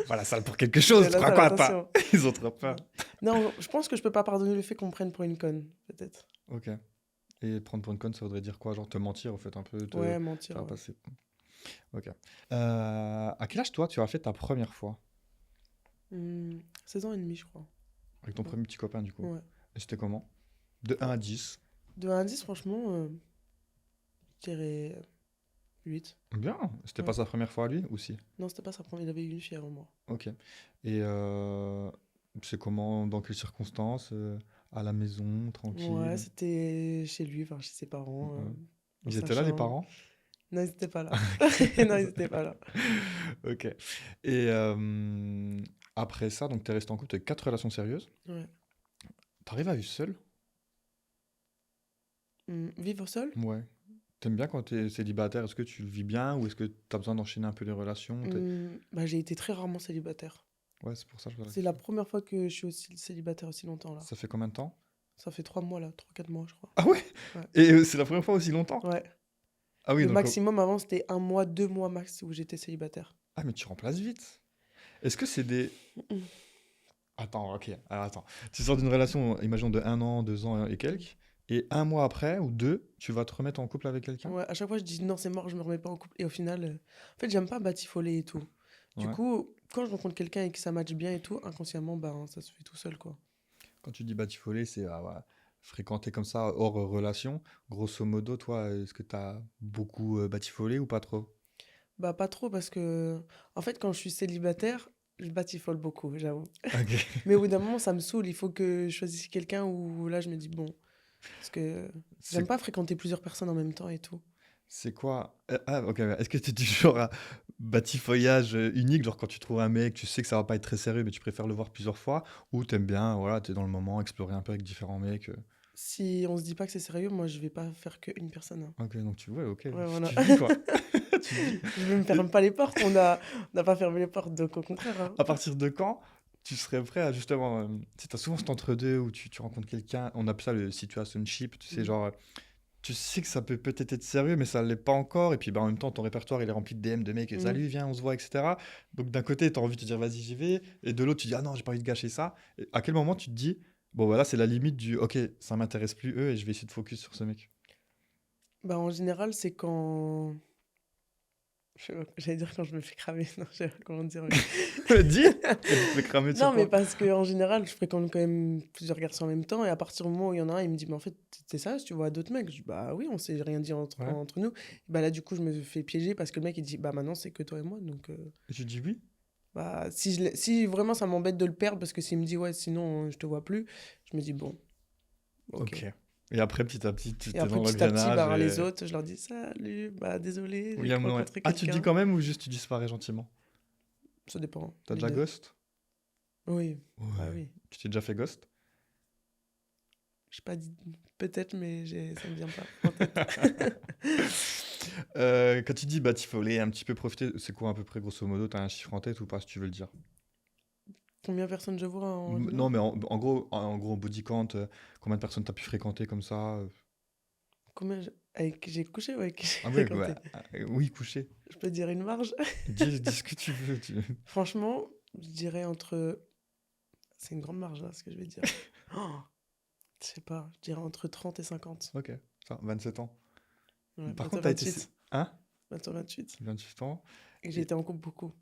Voilà, ça pour quelque chose, Ouais, tu la crois salle, quoi, toi? attention. Ils ont trop peur. Non, je pense que je peux pas pardonner le fait qu'on me prenne pour une conne, peut-être. Ok. Et prendre pour une conne, ça voudrait dire quoi? Genre te mentir, au fait, un peu, te Ouais, mentir, faire ouais. passer. Ok. À quel âge, toi, tu as fait ta première fois? 16 ans et demi, je crois. Avec ton Ouais. premier petit copain, du coup. Ouais. Et c'était comment? De 1 à 10. De 1 à 10, franchement, je dirais 8. Bien. C'était Ouais. pas sa première fois à lui, ou si? Non, c'était pas sa première. Il avait eu une fille avant moi. Ok. Et c'est comment, dans quelles circonstances? À la maison, Ouais, tranquille? c'était chez lui, enfin chez ses parents, Ouais. dans Ils sa étaient là, les chambre. parents? Non, ils étaient pas là. Non, ils étaient pas là. Ok. Et après ça, donc t'es resté en couple, t'as eu 4 relations sérieuses. Ouais. T'arrives à vivre seul? Vivre seul? Ouais. T'aimes bien quand t'es célibataire? Est-ce que tu le vis bien ou est-ce que t'as besoin d'enchaîner un peu les relations? Bah, j'ai été très rarement célibataire. Ouais, c'est pour ça que je pose la C'est la question. première fois que je suis aussi célibataire aussi longtemps là. Ça fait combien de temps? Ça fait 3 mois là, 3-4 mois je crois. Ah ouais? Ouais. Et c'est la première fois aussi longtemps? Ouais. Ah oui, Le donc... maximum avant c'était 1 mois, 2 mois max où j'étais célibataire. Ah, mais tu remplaces vite. Est-ce que c'est des... Mm. Attends, ok. Alors attends. Tu sors d'une relation, imaginons de 1 an, 2 ans et quelques, et 1 mois après, ou 2, tu vas te remettre en couple avec quelqu'un? Ouais, à chaque fois je dis non, c'est mort, je me remets pas en couple. Et au final, en fait, j'aime pas batifoler et tout. Du Ouais. coup, quand je rencontre quelqu'un et que ça matche bien et tout, inconsciemment, ben, ça se fait tout seul, quoi. Quand tu dis batifolé, c'est voilà, fréquenter comme ça hors relation. Grosso modo, toi, est-ce que tu as beaucoup batifolé ou pas trop? Bah, pas trop parce que, en fait, quand je suis célibataire, je batifole beaucoup, j'avoue. Ok. Mais au bout d'un moment, ça me saoule. Il faut que je choisisse quelqu'un où là, je me dis, bon, parce que j'aime C'est pas fréquenter plusieurs personnes en même temps et tout. c'est quoi? Ah, ok. Ouais. Est-ce que tu es du genre à batifollage unique, genre quand tu trouves un mec, tu sais que ça va pas être très sérieux, mais tu préfères le voir plusieurs fois, ou t'aimes bien, voilà, t'es dans le moment, explorer un peu avec différents mecs. Si on se dit pas que c'est sérieux, moi, je vais pas faire qu'une personne, hein. Ok, donc tu vois, ok, Ouais, voilà. tu vis quoi? Tu vis. Je me Et ferme pas les portes. On n'a pas fermé les portes, donc au contraire, hein. à partir de quand tu serais prêt à justement, tu sais, t'as souvent cet entre-deux où tu rencontres quelqu'un, on appelle ça le situationship, tu sais, Mhm. genre, tu sais que ça peut peut-être être sérieux, mais ça l'est pas encore. Et puis, bah, en même temps, ton répertoire, il est rempli de DM de mecs, Mhm. salut, viens, on se voit, etc. Donc, d'un côté, tu as envie de te dire, vas-y, j'y vais. Et de l'autre, tu dis, ah non, j'ai pas envie de gâcher ça. Et à quel moment tu te dis, bon, voilà, c'est la limite du, ok, ça m'intéresse plus eux et je vais essayer de focus sur ce mec. Bah, en général, c'est quand. Je sais pas, j'allais dire quand je me fais cramer. Non, je sais pas comment dire. Dis, quand tu te fais cramer sur Non, mais quoi? parce qu'en général, je fréquente quand même plusieurs garçons en même temps. Et à partir du moment où il y en a un, il me dit, mais en fait, t'es sérieux, tu vois d'autres mecs? Je dis, bah oui, on s'est rien dit Ouais. entre nous. Et bah là, du coup, je me fais piéger parce que le mec, il dit, bah maintenant, c'est que toi et moi. Donc, Et tu dis oui? bah, si vraiment ça m'embête de le perdre, parce que s'il me dit, ouais, sinon, je te vois plus, je me dis, bon, ok. Ok. Et après, petit à petit, tu Et es après, dans petit à petit, l'engrenage bah, les et. autres, je leur dis, salut, bah désolé, Oui, j'ai rencontré ah, tu dis quelqu'un. quand même ou juste tu disparais gentiment? Ça dépend, T'as les déjà deux. ghost? Oui, bah Ouais. oui. Tu t'es déjà fait ghost? J'ai pas dit peut-être, mais ça me vient pas en tête. Quand tu dis batifoler, un petit peu profiter, c'est quoi à peu près grosso modo? T'as un chiffre en tête ou pas si tu veux le dire? Combien de personnes je vois en Non, général? mais en gros, body count, combien de personnes t'as pu fréquenter comme ça? Avec qui j'ai couché ou avec qui j'ai Ah ouais, ouais, fréquenté? oui, couché. Je peux dire une marge? Dis ce que tu veux. Franchement, je dirais entre. C'est une grande marge là, ce que je vais dire. Oh, je sais pas, je dirais entre 30 et 50. Ok, ça, 27 ans. Ouais, Par bientôt contre, t'as été. 28. Hein? Bientôt 28. 28 ans. Et j'ai Et été en couple beaucoup.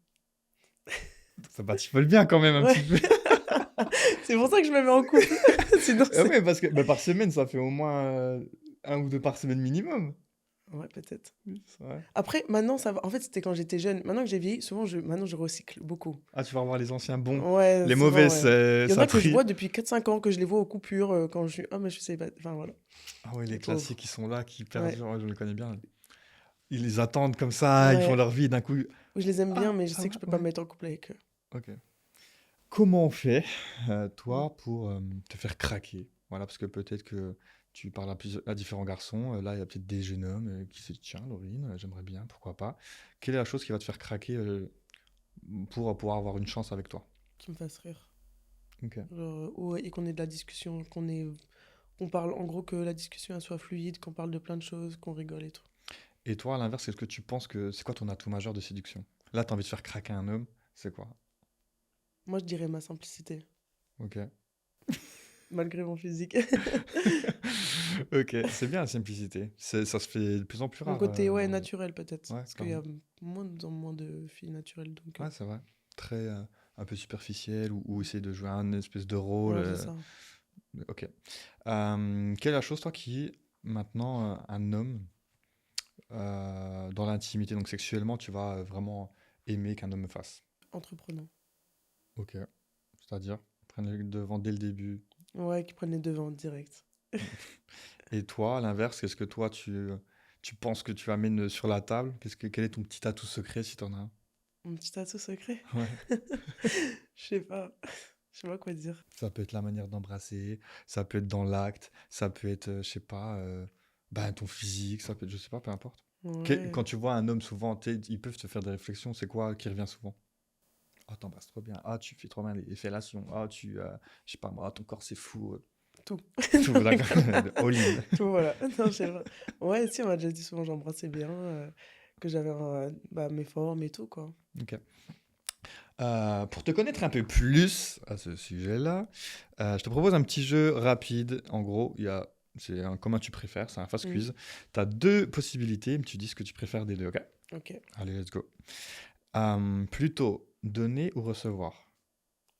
ça batifole bien quand même un Ouais, petit peu. c'est pour ça que je me mets en couple. Sinon, Ah c'est. ouais, parce que bah, par semaine, ça fait au moins un ou deux par semaine minimum. Ouais, peut-être. Oui, c'est vrai. Après, maintenant, ça va. En fait, c'était quand j'étais jeune. Maintenant que j'ai vieilli, souvent, maintenant, je recycle beaucoup. Ah, tu vas revoir les anciens bons. Ouais, Les souvent, mauvais, ouais. Il y en ça a que je trie. vois depuis 4 5 ans, que je les vois aux coupures, quand je suis. Ah, mais je sais pas. Enfin, voilà. Ah ouais, les Les pauvres. classiques qui sont là, qui Ouais. perdurent, ouais, je les connais bien. Ils les attendent comme ça, ils font Ouais. leur vie, d'un coup. Oui, je les aime bien, Ah, mais je ça sais que va? je peux pas Ouais. me mettre en couple avec eux. Ok. Comment on fait, Mm. toi, pour te faire craquer? Voilà, parce que peut-être que tu parles à différents garçons. Là, il y a peut-être des jeunes hommes qui se disent, tiens, Laurine, j'aimerais bien, pourquoi pas. Quelle est la chose qui va te faire craquer pour pouvoir avoir une chance avec toi? Qui me fasse rire. Ok. Genre, ouais, et qu'on ait de la discussion, qu'on parle, en gros, que la discussion elle soit fluide, qu'on parle de plein de choses, qu'on rigole et tout. Et toi, à l'inverse, est-ce que tu penses que c'est quoi ton atout majeur de séduction? Là, tu as envie de faire craquer un homme, c'est quoi? Moi, je dirais ma simplicité, Ok. malgré mon physique. Ok, c'est bien la simplicité. Ça se fait de plus en plus Mon rare. côté, ouais, naturel peut-être. Ouais, Parce qu'il y clairement. a moins en moins de filles naturelles, donc. Ouais, c'est vrai. Très un peu superficiel ou essayer de jouer un espèce de rôle. Ouais, c'est ça. Ok. Quelle est la chose, toi, qui, maintenant, un homme, dans l'intimité, donc sexuellement, tu vas vraiment aimer qu'un homme fasse? Entreprenant. Ok. C'est-à-dire, prendre le devant dès le début. Ouais, qui prennent les devants direct. Et toi, à l'inverse, qu'est-ce que toi, tu penses que tu amènes sur la table? Quel est ton petit atout secret si t'en as un? Mon petit atout secret? Ouais. Je sais pas. Je sais pas quoi dire. Ça peut être la manière d'embrasser, ça peut être dans l'acte, ça peut être, je sais pas, ben, ton physique, ça peut être, je sais pas, peu importe. Ouais. Quand tu vois un homme souvent, ils peuvent te faire des réflexions, c'est quoi qui revient souvent? Ah, t'embrasses trop bien. Ah, tu fais trop bien les fellations. Ah, je sais pas moi, ton corps c'est fou. Tout. Tout, Non, d'accord. rigole. All in. Tout, voilà. Non, je sais pas. Ouais, si, on m'a déjà dit souvent j'embrassais bien, que j'avais bah, mes formes et tout, quoi. Ok. Pour te connaître un peu plus à ce sujet-là, je te propose un petit jeu rapide. En gros, c'est un comment tu préfères, c'est un fast Mhm. quiz. Tu as deux possibilités, mais tu dis ce que tu préfères des deux, ok? Ok. Allez, let's go. Plutôt donner ou recevoir?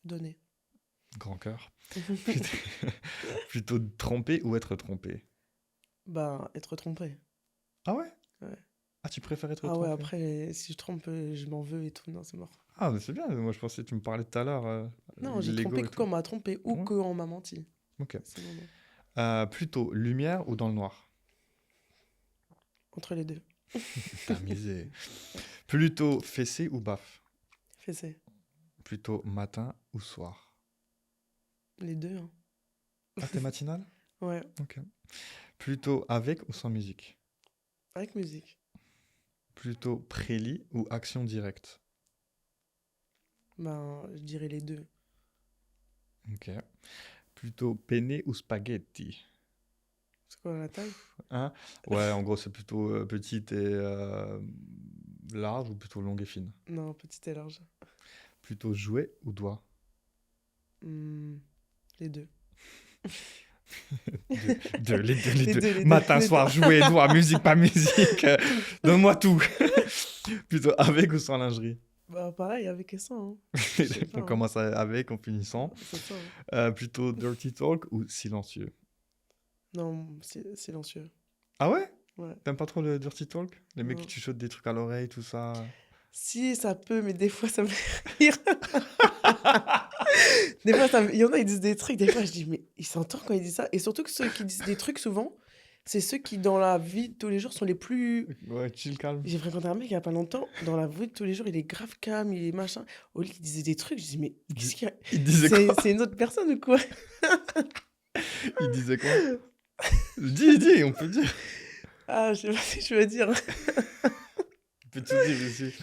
Donner. Grand cœur. Plutôt, plutôt tromper ou être trompé? Ben, être trompé. Ah ouais? Ouais. Ah, tu préfères être Ah ouais, trompé? après, si je trompe, je m'en veux et tout. Non, c'est mort. Ah, mais c'est bien. Moi, je pensais que tu me parlais tout à l'heure, Non, j'ai trompé l'ego et que tout. quand on m'a trompé ou Ouais, quand on m'a menti. ok. Sinon, non. Plutôt lumière ou dans le noir? Entre les deux. T'as misé. Plutôt fessé ou baffe? Fessé. Plutôt matin ou soir? Les deux, hein. Ah, t'es matinale? Ouais, Ok. Plutôt avec ou sans musique? avec musique. Plutôt prélit ou action directe? Ben, je dirais les deux. Ok. Plutôt penne ou spaghetti? C'est quoi la taille? Hein? Ouais, en gros, c'est plutôt petite et large ou plutôt longue et fine? Non, petite et large. Plutôt jouet ou doigt? Hmm, les deux. Les deux, les Les deux. deux, les deux, Matin, les deux. soir, jouet, doigt, musique, pas musique. Donne-moi tout. Plutôt avec ou sans lingerie? Bah, pareil, avec et sans, hein. Je sais pas, On hein. commence avec, on finit sans. C'est ça, hein. Plutôt dirty talk ou silencieux? Non, silencieux. Ah ouais? Ouais. T'aimes pas trop le dirty talk? Les mecs qui Non. te chuchotent des trucs à l'oreille, tout ça. Si, ça peut, mais des fois, ça me fait rire. Des fois, il y en a, ils disent des trucs. Des fois, je dis, mais ils s'entendent quand ils disent ça. Et surtout que ceux qui disent des trucs, souvent, c'est ceux qui, dans la vie de tous les jours, sont les plus. Ouais, chill, calme. J'ai fréquenté un mec il y a pas longtemps. Dans la vie de tous les jours, il est grave calme, il est machin. Au lit, il disait des trucs. Je dis, mais qu'est-ce qu'il y a? Il disait quoi? C'est une autre personne ou quoi? Il disait quoi? Dis, on peut dire. Ah, je sais pas si je veux dire. On peut tout dire ici.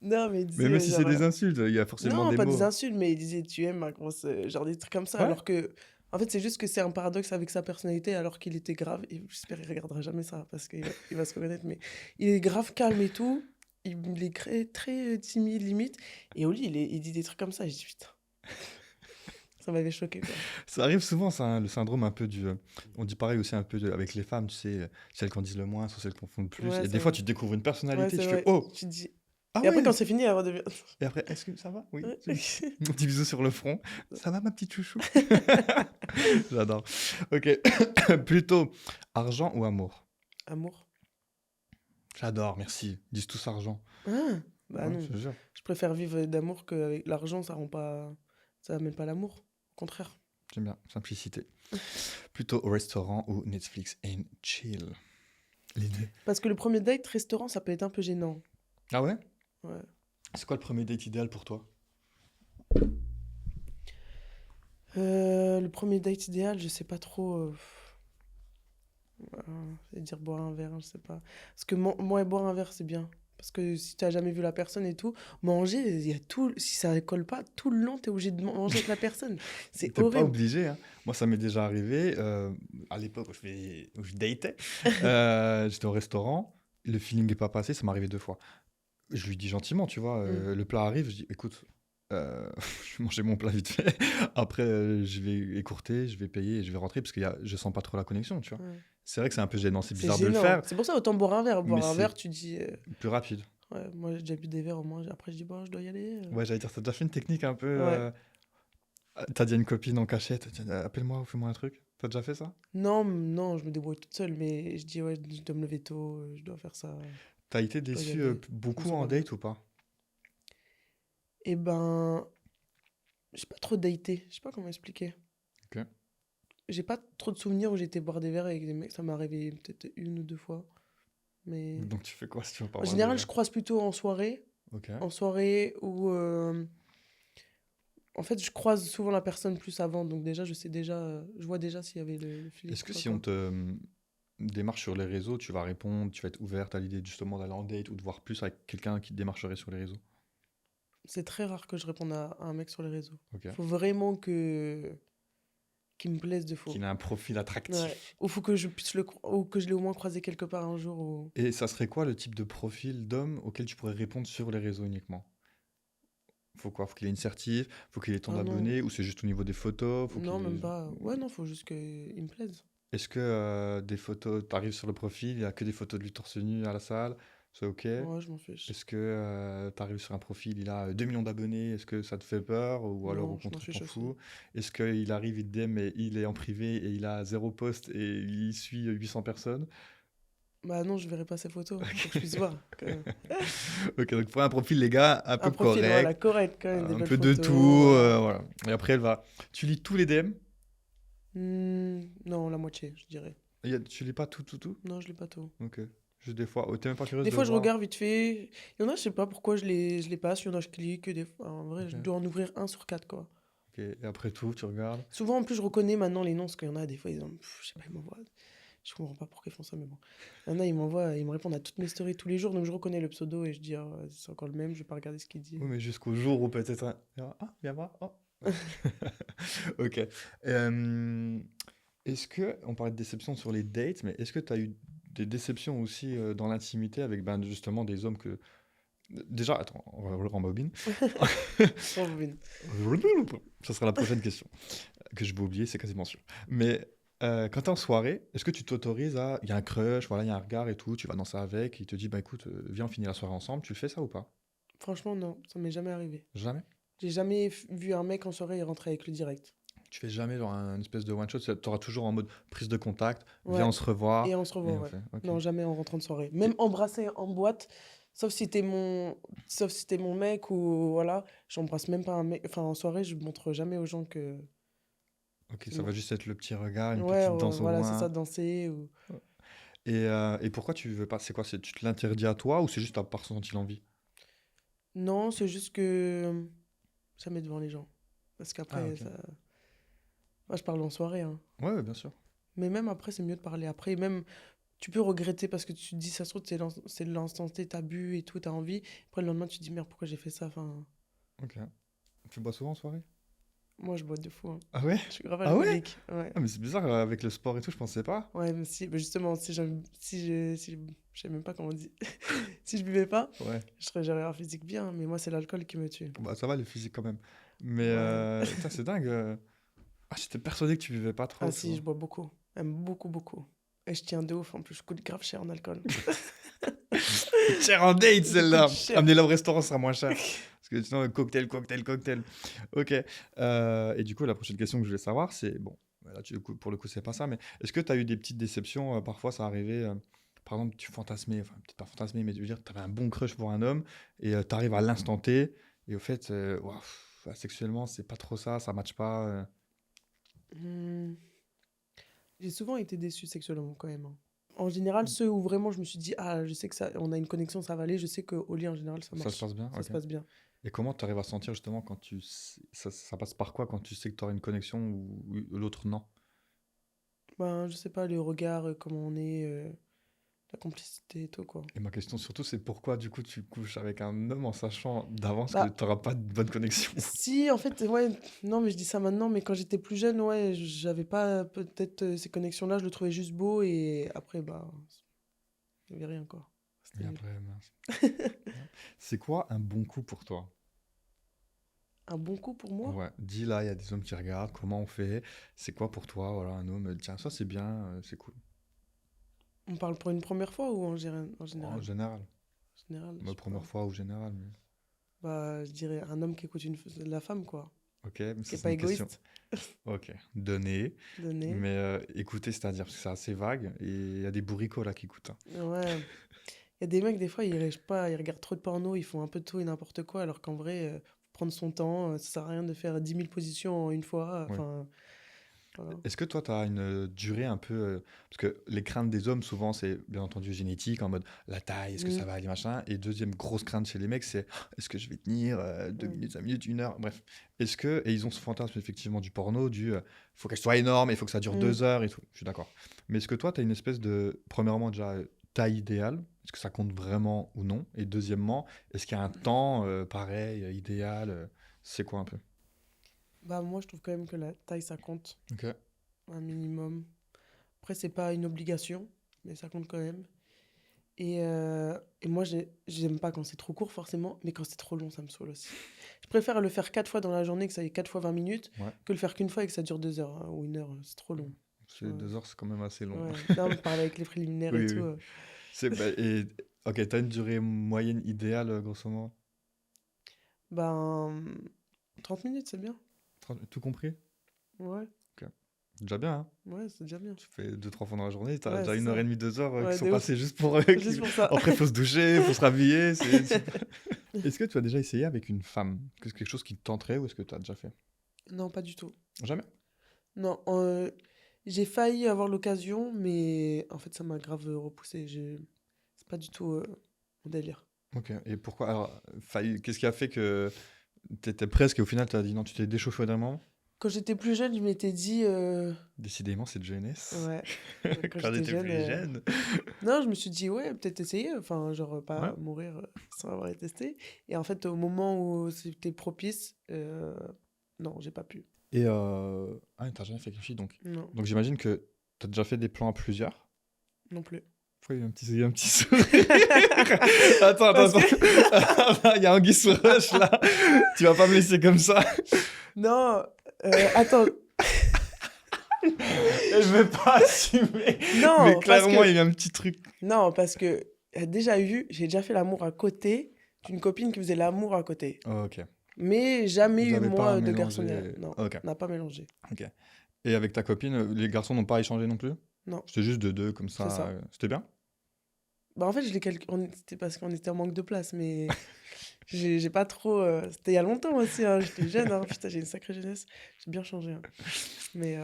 Non, mais il Mais même disait, si c'est genre. des insultes, il y a forcément Non, des pas des mots. insultes, mais il disait tu aimes ma grosse. Genre des trucs comme ça. Ouais? Alors que. En fait, c'est juste que c'est un paradoxe avec sa personnalité, alors qu'il était grave. Et j'espère qu'il regardera jamais ça, parce il va se reconnaître. Mais il est grave calme et tout. Il est très timide, limite. Et au lit, il dit des trucs comme ça. Et je dis putain. Ça m'avait choqué, quoi. Ça arrive souvent, ça, hein, le syndrome un peu du. On dit pareil aussi un peu avec les femmes, tu sais, celles qui en disent le moins sont celles qui en font le plus. Ouais, Et c'est des fois, vrai. tu découvres une Ouais, personnalité, c'est tu fais vrai. oh! Tu te dis. Ah Et après, quand ouais! c'est fini, elle redevient. Et après, est-ce que ça va? Oui. Ouais. Un petit bisou sur le front. Ça va, ma petite chouchou? J'adore. Ok. Plutôt argent ou amour? Amour. J'adore, merci. Ils disent tous argent. Ah, bah Ouais, je non. te jure. Je préfère vivre d'amour qu'avec l'argent, ça rend pas. Ça amène pas l'amour. Au contraire. J'aime bien, simplicité. Plutôt au restaurant ou Netflix and chill? Les deux. Parce que le premier date, restaurant, ça peut être un peu gênant. Ah ouais? Ouais. C'est quoi le premier date idéal pour toi? Le premier date idéal, je sais pas trop. C'est dire boire un verre, je sais pas. Parce que moi, boire un verre, c'est bien. Parce que si tu n'as jamais vu la personne et tout, manger, il y a tout. Si ça ne colle pas, tout le long, tu es obligé de manger avec la personne. C'est T'es pas horrible. obligé, hein. Moi, ça m'est déjà arrivé à l'époque où je datais. J'étais au restaurant, le feeling n'est pas passé, ça m'est arrivé 2 fois. Je lui dis gentiment, tu vois, le plat arrive, je dis écoute, je vais manger mon plat vite fait. Après, je vais écourter, je vais payer et je vais rentrer parce que je sens pas trop la connexion, tu vois. Ouais. C'est vrai que c'est un peu gênant, c'est C'est bizarre de le gênant. faire, C'est pour ça, autant boire un verre. mais Boire un c'est verre, tu dis. plus rapide. Ouais, moi, j'ai déjà bu des verres au moins. Après, je dis, bon, je dois y aller. Ouais, j'allais dire, t'as déjà fait une technique un peu. Ouais. T'as dit à une copine en cachette, tiens, appelle-moi ou fais-moi un truc. T'as déjà fait ça? Non, non, je me débrouille toute seule, mais je dis, ouais, je dois me lever tôt, je dois faire ça. T'as été Je dois y déçu aller. beaucoup Ça en va bien. date ou pas? Eh ben, j'ai pas trop daté. Je sais pas comment expliquer. Ok. J'ai pas trop de souvenirs où j'étais boire des verres avec des mecs. Ça m'est arrivé peut-être 1 ou 2 fois. Mais Donc tu fais quoi si tu veux pas en avoir des général, je verres? croise plutôt en soirée. Ok. En soirée où... En fait, je croise souvent la personne plus avant. Donc déjà, je vois déjà s'il y avait le feeling Est-ce ou que pas, si on quoi. te démarche sur les réseaux, tu vas répondre, tu vas être ouverte à l'idée justement d'aller en date ou de voir plus avec quelqu'un qui te démarcherait sur les réseaux? C'est très rare que je réponde à un mec sur les réseaux. Ok. Faut vraiment qu'il me plaise de faux. Qui a un profil Ouais. attractif. Ou faut que je puisse ou que je l'ai au moins croisé quelque part un jour. Ou... Et ça serait quoi le type de profil d'homme auquel tu pourrais répondre sur les réseaux uniquement? Faut quoi? Faut qu'il ait une certif? Faut qu'il ait tant Ah non, d'abonnés? Ou c'est juste au niveau des photos? Faut non, qu'il même ait... pas. Ouais, non, faut juste qu'il me plaise. Est-ce que des photos, t'arrives sur le profil, il y a que des photos de lui torse nu à la salle? C'est OK? Ouais, je m'en fiche. Est-ce que tu arrives sur un profil, il a 2 millions d'abonnés, est-ce que ça te fait peur ou alors au Non, je m'en contraire fiche t'en aussi. fous? Est-ce qu'il arrive, il te DM et il est en privé et il a 0 post et il suit 800 personnes? Bah non, je verrai pas ses photos, faut que je puisse voir quand même. OK, donc pour un profil, les gars, un Un peu profil, voilà, correct, correct quand même, des un belles peu de tout, photos, voilà. voilà. Et après, elle va. Tu lis tous les DM? Non, la moitié, je dirais. Tu lis pas tout, tout, tout? Non, je l'ai pas tout. OK. Juste des fois. Oh, t'es même pas curieuse Des de fois, je voir? regarde vite fait. Il y en a, je sais pas pourquoi je les passe. Il y en a, je clique. Des fois, en vrai, OK. je dois en ouvrir un sur quatre, quoi. OK. Et après tout, tu regardes? Souvent, en plus, je reconnais maintenant les noms, parce qu'il y en a, des fois, je sais pas, ils m'envoient. Je comprends pas pourquoi ils font ça, mais bon. Il y en a, ils me répondent à toutes mes stories tous les jours, donc je reconnais le pseudo et je dis, ah, ouais, c'est encore le même, je vais pas regarder ce qu'il dit. Oui, mais jusqu'au jour où peut-être Ah, viens voir. Oh. OK. Hem, est-ce que on parlait de déception sur les dates, mais est-ce que tu as eu des déceptions aussi, dans l'intimité avec, ben, justement des hommes que déjà attends, on va le rembobine. Rembobine. Ça sera la prochaine question, que je vais oublier, c'est quasiment sûr. Mais, quand tu es en soirée, est-ce que tu t'autorises à il y a un crush, voilà, il y a un regard et tout, tu vas danser avec, il te dit: «Bah, écoute, viens, on finit la soirée ensemble», tu fais ça ou pas? Franchement, non, ça m'est jamais arrivé. Jamais? J'ai jamais vu un mec en soirée et rentrer avec lui direct. Tu fais jamais genre un espèce de one shot, tu auras toujours en mode prise de contact, viens, Ouais, on se revoit et on se et revoit, on ouais. fait OK. Non, jamais en rentrant de soirée. Et Même embrasser en boîte, sauf si t'es mon, sauf si t'es mon mec ou voilà, j'embrasse même pas un mec. Enfin, en soirée, je montre jamais aux gens que OK, c'est ça va moi. juste être le petit regard, une Ouais, petite danse au voilà, c'est ça, loin. danser ou. Et pourquoi tu veux pas? C'est quoi? C'est tu te l'interdis à toi ou c'est juste tu as pas ressenti l'envie? Non, c'est juste que jamais devant les gens. Parce Ah qu'après, OK. ça. Moi, je parle en soirée, hein. Ouais, ouais, bien sûr. Mais même après, c'est mieux de parler. Après, même, tu peux regretter parce que tu te dis, ça se trouve, c'est l'instant T, t'as bu et tout, t'as envie. Après, le lendemain, tu te dis, merde, pourquoi j'ai fait ça? Enfin, OK. Tu bois souvent en soirée? moi, je bois de fou, hein. Ah ouais? Je suis grave Ah ouais? alcoolique. Ouais. Ah mais c'est bizarre, avec le sport et tout, je pensais pas. Ouais, mais si, mais justement, si je sais même pas comment on dit. Si je buvais pas, Ouais. j'aurais un physique bien, mais moi, c'est l'alcool qui me tue. Bah, ça va le physique quand même. Mais, Ouais. putain, c'est dingue, ah, j'étais persuadé que tu buvais pas Ah trop, tu si, je vois? bois beaucoup. Même beaucoup, beaucoup. Et je tiens de ouf, en plus, je coûte grave cher en alcool. Cher en date Je coûte celle-là! cher. Amenez-la au restaurant, ce sera moins cher. Parce que sinon, cocktail, cocktail, cocktail. OK, et du coup, la prochaine question que je voulais savoir, c'est bon, bah, là, pour le coup, c'est pas ça, mais est-ce que tu as eu des petites déceptions, parfois ça arrivait, par exemple, tu fantasmais, enfin, peut-être pas fantasmais, mais je veux dire, tu avais un bon crush pour un homme et tu arrives à l'instant T et au fait, waouh, sexuellement, c'est pas trop ça, ça matche pas, Hmm. J'ai souvent été déçue sexuellement quand même, hein. En général, ceux où vraiment je me suis dit, ah, je sais que ça, on a une connexion, ça va aller, je sais qu'au lit, en général, ça ça se marche. passe bien? Ça se OK. passe bien. Et comment tu arrives à sentir justement quand ça passe par quoi quand tu sais que tu auras une connexion ou l'autre non? Ben, je sais pas, le regard, comment on est, la complicité et tout, quoi. Et ma question surtout, c'est pourquoi du coup tu couches avec un homme en sachant d'avance que Bah, tu auras pas de bonne connexion? si, en fait, ouais, non, mais je dis ça maintenant, mais quand j'étais plus jeune, ouais, j'avais pas peut-être ces connexions-là, je le trouvais juste beau et après, bah, il y avait rien, quoi. C'était Et nul. après, mince. C'est quoi un bon coup pour toi? Un bon coup pour moi? Ouais, dis là, il y a des hommes qui regardent, comment on fait? C'est quoi pour toi, voilà, un homme, tiens, ça c'est bien, c'est cool. On parle pour une première fois ou en En général? général, En général, je ma sais pas. première fois ou général, mais Bah, je dirais un homme qui écoute la femme, quoi. OK, mais Qui ça est c'est pas une question. égoïste. OK, donné, Donné. mais écouter, c'est-à-dire parce que c'est assez vague et il y a des bourricots là qui écoutent, hein. Ouais. Il y a des mecs, des fois, je sais pas, ils regardent trop de porno, ils font un peu de tout et n'importe quoi, alors qu'en vrai, faut prendre son temps, ça sert à rien de faire 10 000 positions en une fois. Ouais. Enfin, voilà. Est-ce que toi, tu as une durée un peu, parce que les craintes des hommes, souvent, c'est bien entendu génétique, en mode la taille, est-ce que Mm, ça va aller, machin. Et deuxième grosse crainte chez les mecs, c'est est-ce que je vais tenir 2 mm, minutes, 5 minutes, 1 heure, bref. Et ils ont ce fantasme effectivement du porno, faut qu'elle soit énorme, il faut que ça dure mm. 2 heures et tout. Je suis d'accord. Mais est-ce que toi, tu as une espèce de, premièrement, déjà, taille idéale? Est-ce que ça compte vraiment ou non? Et deuxièmement, est-ce qu'il y a un temps pareil, idéal? C'est quoi un peu? Bah, moi, je trouve quand même que la taille, ça compte, Ok. un minimum. Après, c'est pas une obligation, mais ça compte quand même. Et moi, j'aime pas quand c'est trop court, forcément, mais quand c'est trop long, ça me saoule aussi. Je préfère le faire 4 fois dans la journée, que ça ait 4 fois 20 minutes, Ouais. que le faire qu'une fois et que ça dure 2 heures, hein, ou 1 heure. C'est trop long. C'est 2 heures, c'est quand même assez long. Ouais. Non, mais parler avec les préliminaires et Oui, tout. oui. Bah, et Ok, t'as une durée moyenne idéale, grosso modo? Ben, 30 minutes, c'est bien. Tout compris? Ouais, Ok. Déjà bien, hein? ouais, c'est déjà bien. Tu fais deux, trois fois dans la journée, t'as Ouais, déjà c'est une heure et ça. demie, 2 heures qui Ouais, sont de ouf. passées juste pour... Juste pour ça. Après, faut se doucher, faut se rhabiller, c'est super. Est-ce que tu as déjà essayé avec une femme? Est-ce que c'est quelque chose qui te tenterait ou est-ce que tu as déjà fait? Non, pas du tout. Jamais? Non, j'ai failli avoir l'occasion, mais en fait, ça m'a grave repoussé. C'est pas du tout mon délire. Ok. Et pourquoi? Alors, qu'est-ce qui a fait que t'étais presque et au final t'as dit non, tu t'es déchauffé d'un moment? Quand j'étais plus jeune, je m'étais dit, Décidément, cette jeunesse. ouais, quand Quand j'étais j'étais jeune, plus jeune. non, je me suis dit, ouais, peut-être essayer, enfin, genre Ouais. pas mourir sans avoir testé. Et en fait, au moment où c'était propice, non, j'ai pas pu. Et ah, t'as jamais fait quelque chose donc. Non, Donc j'imagine que t'as déjà fait des plans à plusieurs. non plus. Pourquoi il y a un petit sourire? Attends, Parce attends, que, attends. Il y a Anguille sous roche là. Tu vas pas me laisser comme ça. non, attends, Et je vais pas assumer. Mais non, parce clairement, que, il y a un petit truc. non, parce que, j'ai déjà fait l'amour à côté d'une copine qui faisait l'amour à côté. Oh, ok. Mais jamais Vous eu, avez pas moi, de garçon derrière. mélangé. Non, Ok. on n'a pas mélangé. Ok. Et avec ta copine, les garçons n'ont pas échangé non plus? Non, C'était juste de deux comme c'est ça. ça. C'était bien? Bah, en fait, c'était parce qu'on était en manque de place, mais j'ai pas trop. C'était il y a longtemps aussi, hein, j'étais jeune, hein, putain, j'ai une sacrée jeunesse. J'ai bien changé, hein. Mais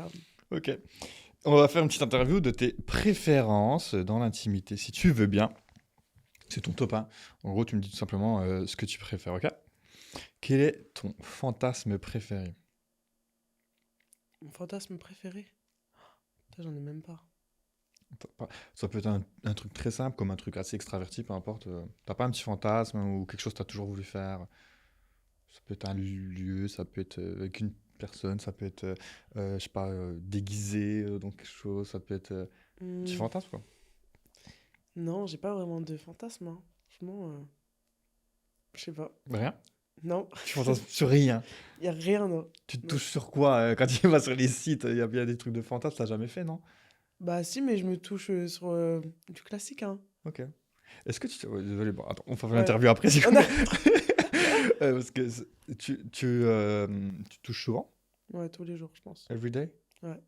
Ok. On va faire une petite interview de tes préférences dans l'intimité, si tu veux bien. C'est ton top 1. En gros, tu me dis tout simplement ce que tu préfères, ok? Quel est ton fantasme préféré? mon fantasme préféré, putain, j'en ai même pas. Ça peut être un truc très simple, comme un truc assez extraverti, peu importe. T'as pas un petit fantasme ou quelque chose que t'as toujours voulu faire? Ça peut être un lieu, ça peut être avec une personne, ça peut être, je sais pas, déguisé dans quelque chose, ça peut être un petit Hmm, fantasme, quoi. non, j'ai pas vraiment de fantasme, hein. Franchement, je sais pas. Rien? Non, Tu fantasmes sur rien. il y a rien, non. Tu te Non. touches sur quoi quand tu vas sur les sites? Il y a bien des trucs de fantasme, t'as jamais fait, non? Bah, si, mais je me touche sur du classique, hein. Ok. Est-ce que tu... ouais, désolé, bon, attends, on va faire Ouais. l'interview après, si vous On a... voulez. Parce que tu touches souvent? Ouais, tous les jours, je pense. Every day? Ouais.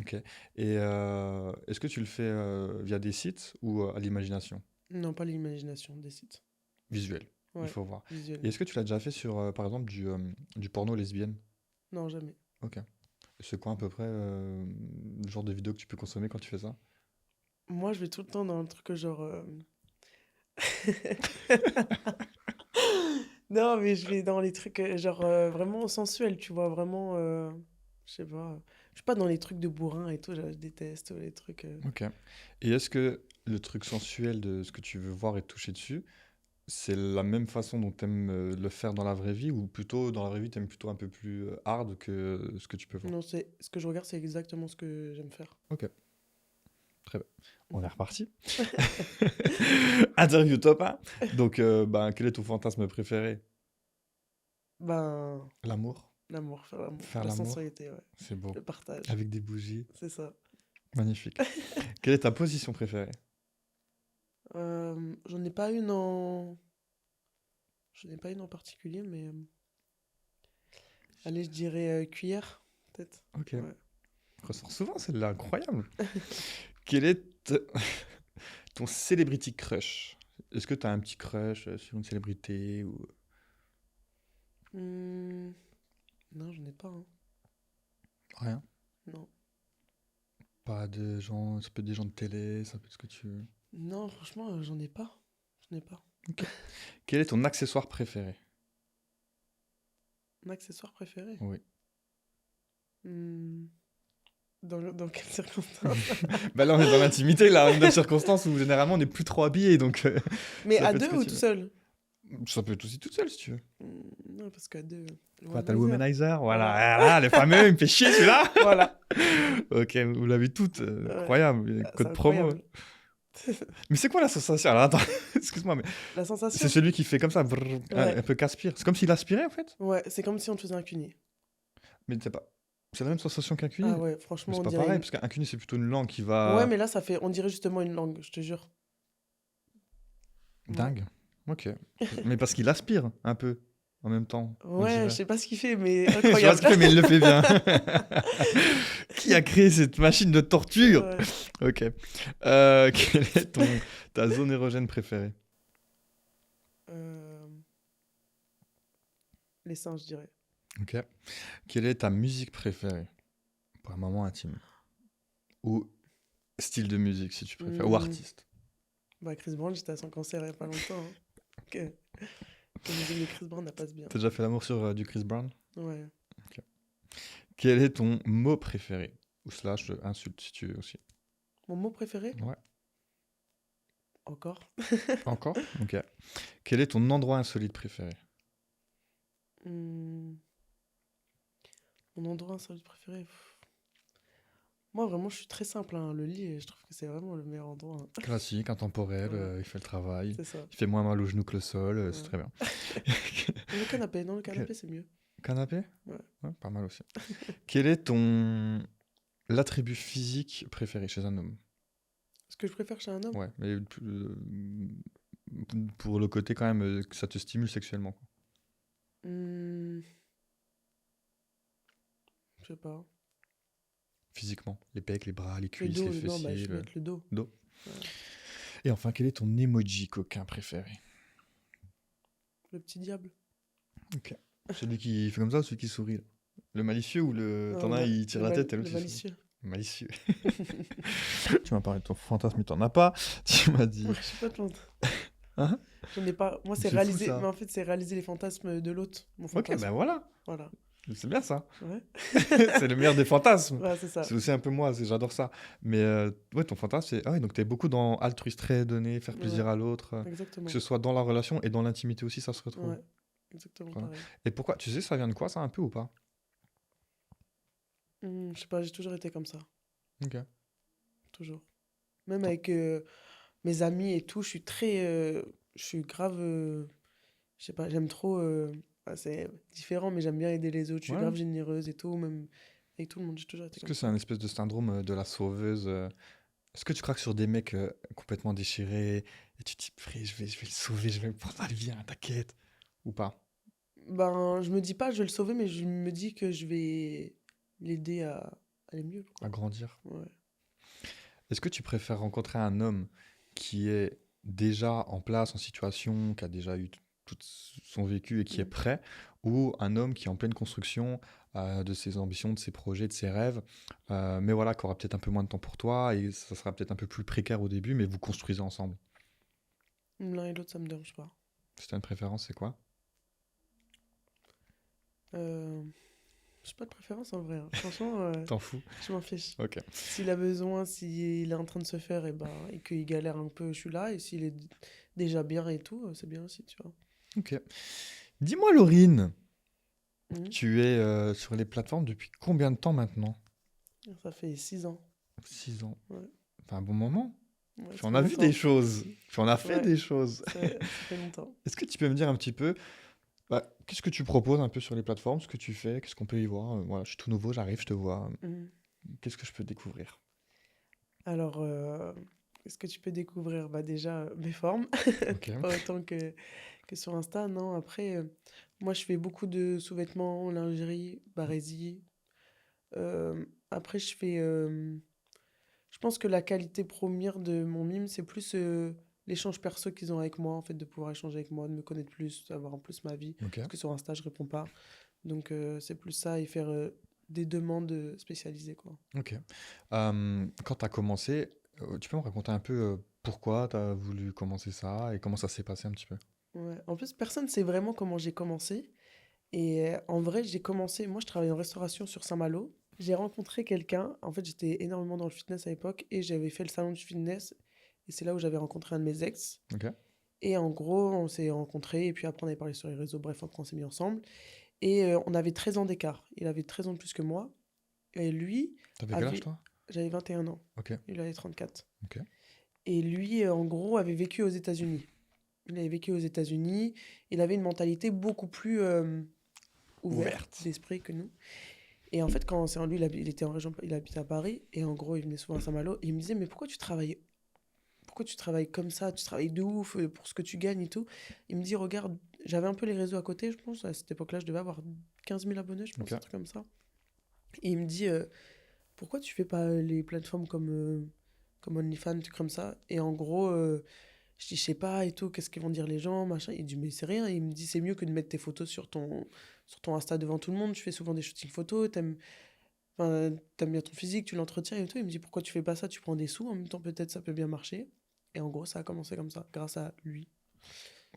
Ok. Et est-ce que tu le fais via des sites ou à l'imagination? Non, pas l'imagination, des sites. Visuel, il Ouais, faut voir. visuel. Et est-ce que tu l'as déjà fait sur, par exemple, du porno lesbienne? Non, jamais. Ok. C'est quoi à peu près le genre de vidéo que tu peux consommer quand tu fais ça? Moi, je vais tout le temps dans le truc genre. Non, mais je vais dans les trucs genre vraiment sensuels, tu vois, vraiment. Je sais pas. Je suis pas dans les trucs de bourrin et tout, je déteste les trucs. Ok. Et est-ce que le truc sensuel de ce que tu veux voir et toucher dessus, c'est la même façon dont tu aimes le faire dans la vraie vie ou plutôt dans la vraie vie, tu aimes plutôt un peu plus hard que ce que tu peux voir? Non, c'est ce que je regarde, c'est exactement ce que j'aime faire. Ok, très bien. On est reparti. Interview top 1. Donc, ben, quel est ton fantasme préféré? Ben, L'amour. l'amour, faire l'amour, Faire la l'amour, sensualité, ouais, c'est beau. le partage, Avec des bougies. c'est ça. Magnifique. Quelle est ta position préférée? J'en ai pas une en. J'en ai pas une en particulier, mais. Allez, je dirais cuillère, peut-être. Ok. Ouais. Ressort souvent, celle-là, incroyable. Quel est ton celebrity crush? Est-ce que tu as un petit crush sur une célébrité ou Hmm, Non, j'en ai pas, hein. rien? Non. Pas de gens, ça peut être des gens de télé, ça peut être ce que tu veux. Non, franchement, j'en ai pas. J'en ai pas. Quel est ton accessoire préféré? Mon accessoire préféré? Oui. Hmm, dans quelles circonstances? Bah là, on est dans l'intimité, là, une circonstance où généralement on n'est plus trop habillé, donc Mais ça à peut être ce deux que ou tu tout veux. seul? Ça peut être aussi toute seule si tu veux. Non, parce qu'à deux. Quoi, t'as le Womanizer. womanizer? Voilà, Voilà. ah là, le fameux, il me fait chier celui-là! Voilà. Ok, vous l'avez toutes, Ouais. incroyable, Ah, c'est code promo. incroyable. Mais c'est quoi la sensation? Alors attends, excuse-moi, mais La c'est sensation? celui qui fait comme ça, brrr, Ouais. un peu qu'aspire. C'est comme s'il aspirait en fait? Ouais, c'est comme si on te faisait un cunier. Mais c'est pas. C'est la même sensation qu'un cuni? Ah ouais, Mais franchement, c'est on pas dirait pareil, une. parce qu'un cuni c'est plutôt une langue qui Ouais, va. mais là, ça fait. On dirait justement une langue, je te jure. Ouais. Dingue. OK. Mais parce qu'il aspire un peu en même temps, on Ouais, je dirait. sais pas ce qu'il fait, mais Je vois ce incroyable. qu'il fait, mais il le fait bien. Qui a créé cette machine de torture? Ouais. OK. Quelle est ta zone érogène préférée? Euh, les seins, je dirais. OK. Quelle est ta musique préférée pour un moment intime? Ou style de musique, si tu préfères, ou Hmm, artiste? Bah, Chris Brown, j'étais à son concert il y a pas longtemps, hein. Que la musique de Chris Brown, elle passe bien. T'as déjà fait l'amour sur du Chris Brown? Ouais. OK. Quel est ton mot préféré? Ou slash insulte, si tu veux aussi. Mon mot préféré? Ouais. Encore. Encore? OK. Quel est ton endroit insolite préféré? Hmm, Mon endroit insolite préféré. Moi, vraiment, je suis très simple, hein. Le lit, je trouve que c'est vraiment le meilleur endroit, hein. Classique, intemporel, Ouais, il fait le travail. c'est ça. Il fait moins mal aux genoux que le sol, c'est Ouais. très bien. Ou le canapé. Non, le Que- canapé, c'est mieux. Canapé? Ouais. Ouais, pas mal aussi. Quel est l'attribut physique préféré chez un homme? Ce que je préfère chez un homme? Ouais, mais pour le côté quand même que ça te stimule sexuellement, quoi. Hmm, je sais pas. Physiquement. Les pecs, les bras, les Le cuisses, les dos, non, bah, fessiers, je vais le mettre le dos. dos. Ouais. Et enfin, quel est ton emoji coquin préféré? Le petit diable. Ok. Celui qui fait comme ça ou celui qui sourit là? Le malicieux ou le... Non, T'en as un, il tire la tête et le l'autre il sourit. malicieux. Malicieux. Tu m'as parlé de ton fantasme, mais t'en as pas. Tu m'as Moi, dit... je sais pas de fantasme. Hein? J'en ai pas. Moi, c'est C'est fou réaliser. Mais ça. en fait, c'est réaliser les fantasmes de l'autre. Mon Ok, ben fantasme. voilà. Voilà. C'est bien ça. Ouais. C'est le meilleur des fantasmes. Ouais, c'est ça. C'est aussi un peu moi, j'adore ça. Mais ouais, ton fantasme, c'est... Ah ouais, donc t'es beaucoup dans altruisme, très donné, faire Ouais, plaisir à l'autre. Que exactement. ce soit dans la relation et dans l'intimité aussi, ça se retrouve. Ouais, exactement Voilà. pareil. Et pourquoi? Tu sais, ça vient de quoi ça un peu ou pas? Je sais pas, j'ai toujours été comme ça. Ok. Toujours. Même avec mes amis et tout, je suis très. Je suis grave. Je sais pas, j'aime trop. C'est différent, mais j'aime bien aider les autres. Je suis Ouais. grave généreuse et tout. Même avec tout le monde, j'ai toujours été Est-ce comme que c'est ça. un espèce de syndrome de la sauveuse? Est-ce que tu craques sur des mecs complètement déchirés et tu te dis, Frère, je vais le sauver, je vais le prendre, allez, viens, t'inquiète. Ou pas? Ben, je me dis pas, je vais le sauver, mais je me dis que je vais l'aider à aller mieux, À quoi. grandir. Ouais. Est-ce que tu préfères rencontrer un homme qui est déjà en place, en situation, qui a déjà eu tout son vécu et qui est Mm. prêt, ou un homme qui est en pleine construction de ses ambitions, de ses projets, de ses rêves, mais voilà, qui aura peut-être un peu moins de temps pour toi et ça sera peut-être un peu plus précaire au début, mais vous construisez ensemble. L'un et l'autre, ça me dérange pas. Si tu as une préférence, c'est quoi? Euh, j'ai pas de préférence en vrai, hein. Franchement, T'en fous? je m'en fiche. Ok. S'il a besoin, s'il est en train de se faire, et qu'il galère un peu, je suis là. Et s'il est déjà bien et tout, c'est bien aussi, tu vois. Ok. Dis-moi, Laurine, Mhm. tu es sur les plateformes depuis combien de temps maintenant? Ça fait 6 ans. 6 ans. Ouais, Enfin, un bon moment. ouais, Puis ça on fait a vu des longtemps. choses. Puis on a fait Ouais, des choses. ça fait longtemps. Est-ce que tu peux me dire un petit peu, bah, qu'est-ce que tu proposes un peu sur les plateformes, ce que tu fais, qu'est-ce qu'on peut y voir? Voilà, je suis tout nouveau, j'arrive, je te vois. Mhm. Qu'est-ce que je peux découvrir? Alors, est-ce que tu peux découvrir bah, déjà mes formes? Ok. Pas autant que sur Insta, non. Après, moi, je fais beaucoup de sous-vêtements, lingerie, barésie. Après, je pense que la qualité première de mon mime, c'est plus l'échange perso qu'ils ont avec moi, en fait, de pouvoir échanger avec moi, de me connaître plus, savoir en plus ma vie. Ok. Parce que sur Insta, je réponds pas. Donc, c'est plus ça et faire des demandes spécialisées, quoi. Ok. Quand tu as commencé, tu peux me raconter un peu pourquoi tu as voulu commencer ça et comment ça s'est passé un petit peu? Ouais. En plus, personne ne sait vraiment comment j'ai commencé. Et en vrai, j'ai commencé. Moi, je travaillais en restauration sur Saint-Malo. J'ai rencontré quelqu'un. En fait, j'étais énormément dans le fitness à l'époque et j'avais fait le salon du fitness. Et c'est là où j'avais rencontré un de mes ex. Ok. Et en gros, on s'est rencontrés et puis après, on avait parlé sur les réseaux. Bref, après, on s'est mis ensemble. Et on avait 13 ans d'écart. Il avait 13 ans de plus que moi. Et lui T'avais quel âge avait. toi? J'avais 21 ans. Ok. Il avait 34. Ok. Et lui, en gros, avait vécu aux États-Unis. Il avait vécu aux États-Unis. Il avait une mentalité beaucoup plus ouverte Ouverte. d'esprit que nous. Et en fait, quand c'est en lui, il était en région, il habitait à Paris. Et en gros, il venait souvent à Saint-Malo. Et il me disait, mais pourquoi pourquoi tu travailles comme ça? Tu travailles de ouf pour ce que tu gagnes et tout. Il me dit, regarde, j'avais un peu les réseaux à côté, je pense. À cette époque-là, je devais avoir 15 000 abonnés, je pense, Ok. un truc comme ça. Et il me dit, pourquoi tu fais pas les plateformes comme OnlyFans, des trucs comme ça? Et en gros, je dis, je sais pas et tout, qu'est-ce qu'ils vont dire les gens, machin. Il dit, mais c'est rien. Il me dit, c'est mieux que de mettre tes photos sur ton Insta devant tout le monde. Tu fais souvent des shootings photos, t'aimes bien ton physique, tu l'entretiens et tout. Il me dit, pourquoi tu fais pas ça? Tu prends des sous, en même temps, peut-être ça peut bien marcher. Et en gros, ça a commencé comme ça, grâce à lui.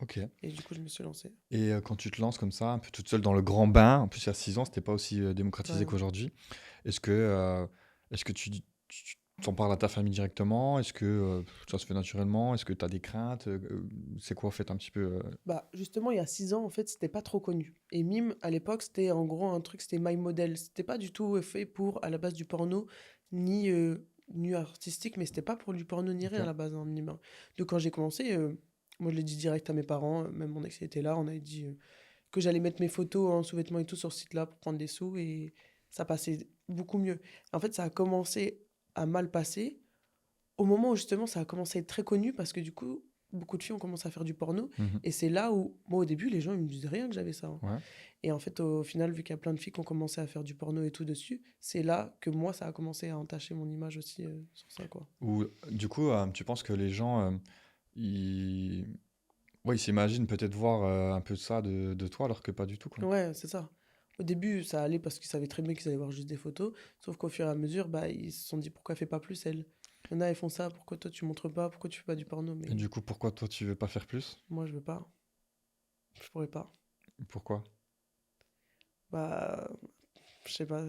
Ok. Et du coup, je me suis lancé. Et quand tu te lances comme ça, un peu toute seule dans le grand bain, en plus il y a 6 ans, c'était pas aussi démocratisé Ouais. qu'aujourd'hui. Est-ce que, est-ce que tu t'en parles à ta famille directement? Est-ce que ça se fait naturellement? Est-ce que tu as des craintes? C'est quoi, en fait, un petit peu Bah, justement, il y a 6 ans, en fait, c'était pas trop connu. Et Mime, à l'époque, c'était en gros un truc, c'était My Model. C'était pas du tout fait pour, à la base, du porno, ni artistique, mais c'était pas pour du porno ni rien à Ok. la base, hein, Mime, hein. Donc, quand j'ai commencé, moi, je l'ai dit direct à mes parents, même mon ex il était là, on avait dit que j'allais mettre mes photos en sous-vêtements et tout sur ce site-là pour prendre des sous, et ça passait beaucoup mieux. En fait, ça a commencé à mal passer au moment où justement ça a commencé à être très connu parce que du coup, beaucoup de filles ont commencé à faire du porno. Mhm. Et c'est là où, moi au début, les gens ils me disaient rien que j'avais ça, hein. Ouais. Et en fait, au final, vu qu'il y a plein de filles qui ont commencé à faire du porno et tout dessus, c'est là que moi ça a commencé à entacher mon image aussi sur ça, quoi. Ou du coup, tu penses que les gens, ils... Ouais, ils s'imaginent peut-être voir un peu de ça de toi alors que pas du tout, quoi. Ouais, c'est ça. Au début, ça allait parce qu'ils savaient très bien qu'ils allaient voir juste des photos. Sauf qu'au fur et à mesure, bah, ils se sont dit pourquoi elle fait pas plus elle. Il y en a, elles font ça, pourquoi toi tu montres pas, pourquoi tu fais pas du porno, Et mais du coup, pourquoi toi tu veux pas faire plus? moi je veux pas, je pourrais pas. Pourquoi? Bah, je sais pas,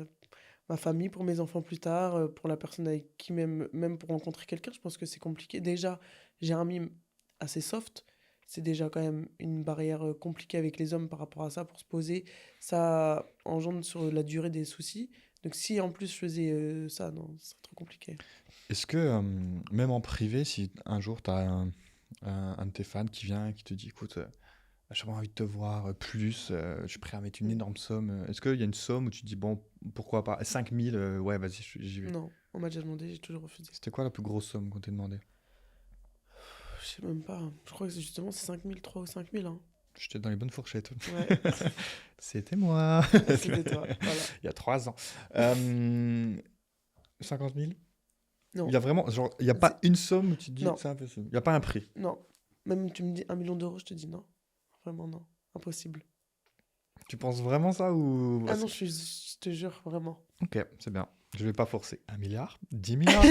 ma famille, pour mes enfants plus tard, pour la personne avec qui même pour rencontrer quelqu'un, je pense que c'est compliqué. Déjà, j'ai un mime assez soft. C'est déjà quand même une barrière compliquée avec les hommes par rapport à ça pour se poser. Ça engendre sur la durée des soucis. Donc si en plus je faisais ça, non, ce serait trop compliqué. Est-ce que, même en privé, si un jour tu as un de tes fans qui vient et qui te dit, écoute, j'ai vraiment envie de te voir plus, je suis prêt à mettre une Mm. énorme somme. Est-ce qu'il y a une somme où tu te dis, bon, pourquoi pas 5000, ouais, vas-y, j'y vais. Non, on m'a déjà demandé, j'ai toujours refusé. C'était quoi la plus grosse somme qu'on t'ait demandé? Je sais même pas, hein. Je crois que justement c'est 5 000, 3 ou 5 000, hein. J'étais dans les bonnes fourchettes. Ouais, C'était moi, c'était toi, voilà. il y a 3 ans. Euh, 50 000? Il Non, y a vraiment, genre, il n'y a pas c'est- une somme où tu te dis, non, c'est impossible. Il n'y a pas un prix. non. Même tu me dis 1 million d'euros, je te dis non. Vraiment non, impossible. Tu penses vraiment ça ou... Ah non, je te jure, vraiment. Ok, c'est bien. Je vais pas forcer. 1 milliard? 10 milliards?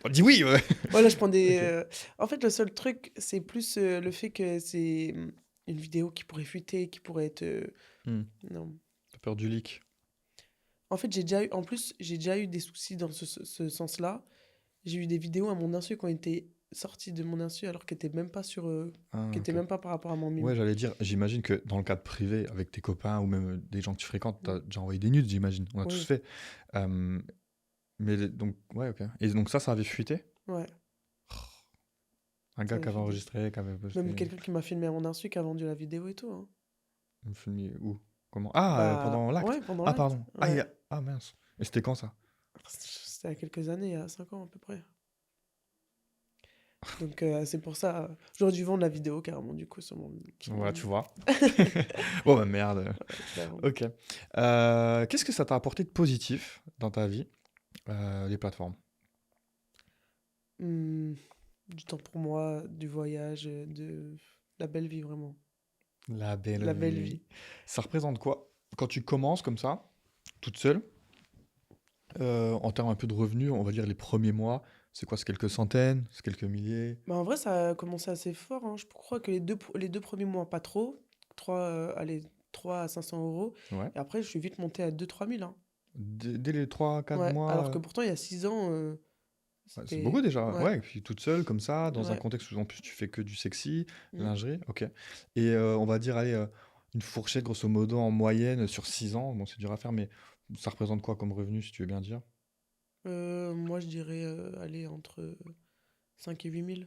On dit oui, ouais. Voilà, je prends des. Ok. En fait, le seul truc, c'est plus le fait que c'est une vidéo qui pourrait fuiter, qui pourrait être. Hmm. Non. T'as peur du leak? En fait, j'ai déjà eu. En plus, j'ai déjà eu des soucis dans ce sens-là. J'ai eu des vidéos à mon insu qui ont été sorties de mon insu alors qu'elles n'étaient même pas sur. Ah, Qui n'étaient ok. même pas par rapport à mon mime. Ouais, j'allais dire, j'imagine que dans le cadre privé, avec tes copains ou même des gens que tu fréquentes, t'as déjà envoyé des nudes, j'imagine. On a tous Oui, fait. Euh, mais donc, ouais, ok. Et donc ça avait fuité? ouais, Un ça gars avait qui avait fuité. enregistré, qui avait Même posté. quelqu'un qui m'a filmé à mon insu, qui a vendu la vidéo et tout, hein. Filmé où? Comment? Ah, Bah, pendant l'acte. ouais, pendant Ah, l'acte. pardon. Ah, Ouais. ah, mince. Et c'était quand ça? C'était il y a quelques années, il y a 5 ans à peu près. Donc c'est pour ça, j'aurais dû vendre la vidéo carrément du coup sur mon Voilà, tu mime. vois. Oh, bah merde. Ouais, clairement. Ok. Qu'est-ce que ça t'a apporté de positif dans ta vie, les plateformes? Hmm, du temps pour moi, du voyage, de la belle vie vraiment. La belle La belle vie. vie. Ça représente quoi? Quand tu commences comme ça, toute seule, en termes un peu de revenus, on va dire les premiers mois, c'est quoi? C'est quelques centaines? C'est quelques milliers? Bah, en vrai, ça a commencé assez fort, hein. Je crois que les deux premiers mois, pas trop. Allez, 3 à 500 euros. Ouais. Et après, je suis vite monté à 2 000 3 000, hein. Dès les 3-4 Ouais, alors mois, que pourtant, il y a 6 ans, ouais, c'est beaucoup c'était. déjà. Ouais, Ouais, et puis toute seule comme ça, dans un ouais. contexte où en plus tu fais que du sexy, Hmm. lingerie, ok. Et on va dire, allez, une fourchette grosso modo en moyenne sur 6 ans, bon c'est dur à faire, mais ça représente quoi comme revenu si tu veux bien dire? Moi, je dirais, aller entre 5 et 8 000.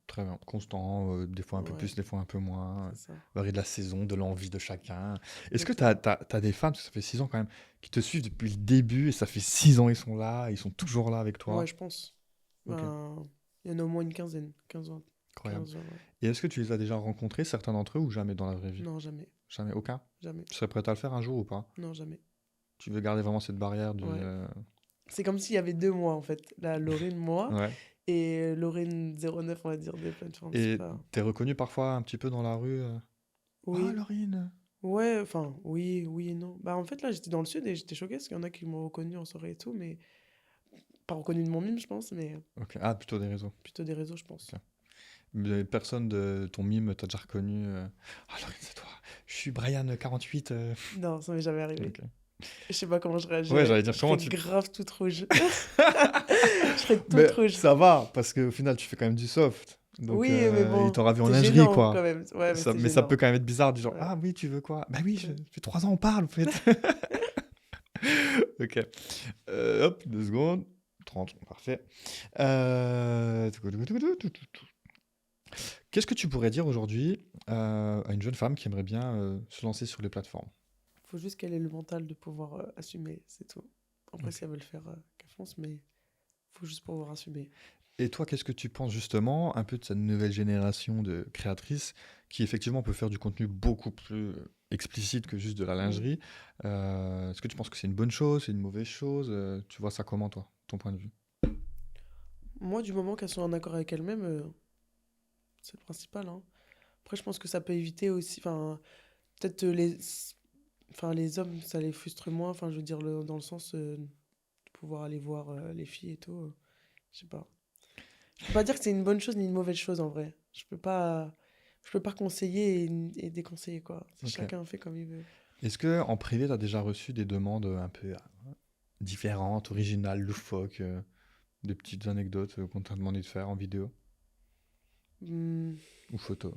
Très bien, constant, des fois un peu Ouais, plus, des fois un peu moins, c'est ça. varié de la saison, de l'envie de chacun. Est-ce que Exactement. t'as des fans, parce que ça fait 6 ans quand même, qui te suivent depuis le début et ça fait 6 ans ils sont là, ils sont toujours là avec Ouais, toi? je pense. Ok. Ben, Il y en a au moins une quinzaine, 15 ans, Incroyable. 15 ans, ouais. Et est-ce que tu les as déjà rencontrés, certains d'entre eux, ou jamais dans la vraie vie? Non, jamais, Jamais, aucun? jamais, Tu serais prête à le faire un jour ou pas? non, jamais. Tu veux garder vraiment cette barrière du... Ouais. C'est comme s'il y avait deux moi, en fait. La Laurine, moi, Ouais. et Laurine 09, on va dire, des plateformes. C'est Et pas... t'es reconnu parfois un petit peu dans la rue? Ah, Oui, Laurine! ouais, enfin, oui, oui et non. Bah, en fait, là, j'étais dans le sud et j'étais choquée parce qu'il y en a qui m'ont reconnu en soirée et tout, mais pas reconnu de mon mime, je pense, mais Ok. Ah, plutôt des réseaux. plutôt des réseaux, je pense. Ok. Mais personne de ton mime t'a déjà reconnu. Ah, Laurine, c'est toi. Je suis Brian48. Non, ça m'est jamais arrivé. Ok. Je sais pas comment je Ouais, réagirais. j'allais dire Je comment serais tu. grave toute rouge. Je serais toute Mais rouge. ça va, parce qu'au final, tu fais quand même du soft. Donc, Oui, mais il bon, t'aura vu en c'est lingerie, gênant quand quoi. même. Ouais, mais c'est Mais ça peut gênant. quand même être bizarre, du genre, Ouais. ah oui, tu veux quoi? Bah oui, Ouais. ça fait 3 ans, on parle, en fait. Ok. Hop, 2 secondes. 30, parfait. Qu'est-ce que tu pourrais dire aujourd'hui à une jeune femme qui aimerait bien se lancer sur les plateformes? Faut juste qu'elle ait le mental de pouvoir assumer, c'est tout. Après, Ok. si elle veut le faire, qu'elle fonce, mais faut juste pouvoir assumer. Et toi, qu'est-ce que tu penses justement un peu de cette nouvelle génération de créatrices qui effectivement peut faire du contenu beaucoup plus explicite que juste de la Mm. lingerie? Est-ce que tu penses que c'est une bonne chose, c'est une mauvaise chose? Tu vois ça comment, toi, ton point de vue? Moi, du moment qu'elles sont en accord avec elles-mêmes, c'est le principal, hein. Après, je pense que ça peut éviter aussi, enfin, peut-être enfin, les hommes, ça les frustre moins, enfin, je veux dire, dans le sens de pouvoir aller voir les filles et tout. Je sais pas. Je peux pas dire que c'est une bonne chose ni une mauvaise chose en vrai. Je peux pas conseiller et déconseiller quoi. Ok. Chacun fait comme il veut. Est-ce que en privé, tu as déjà reçu des demandes un peu différentes, originales, loufoques, des petites anecdotes qu'on t'a demandé de faire en vidéo Hmm, ou photo?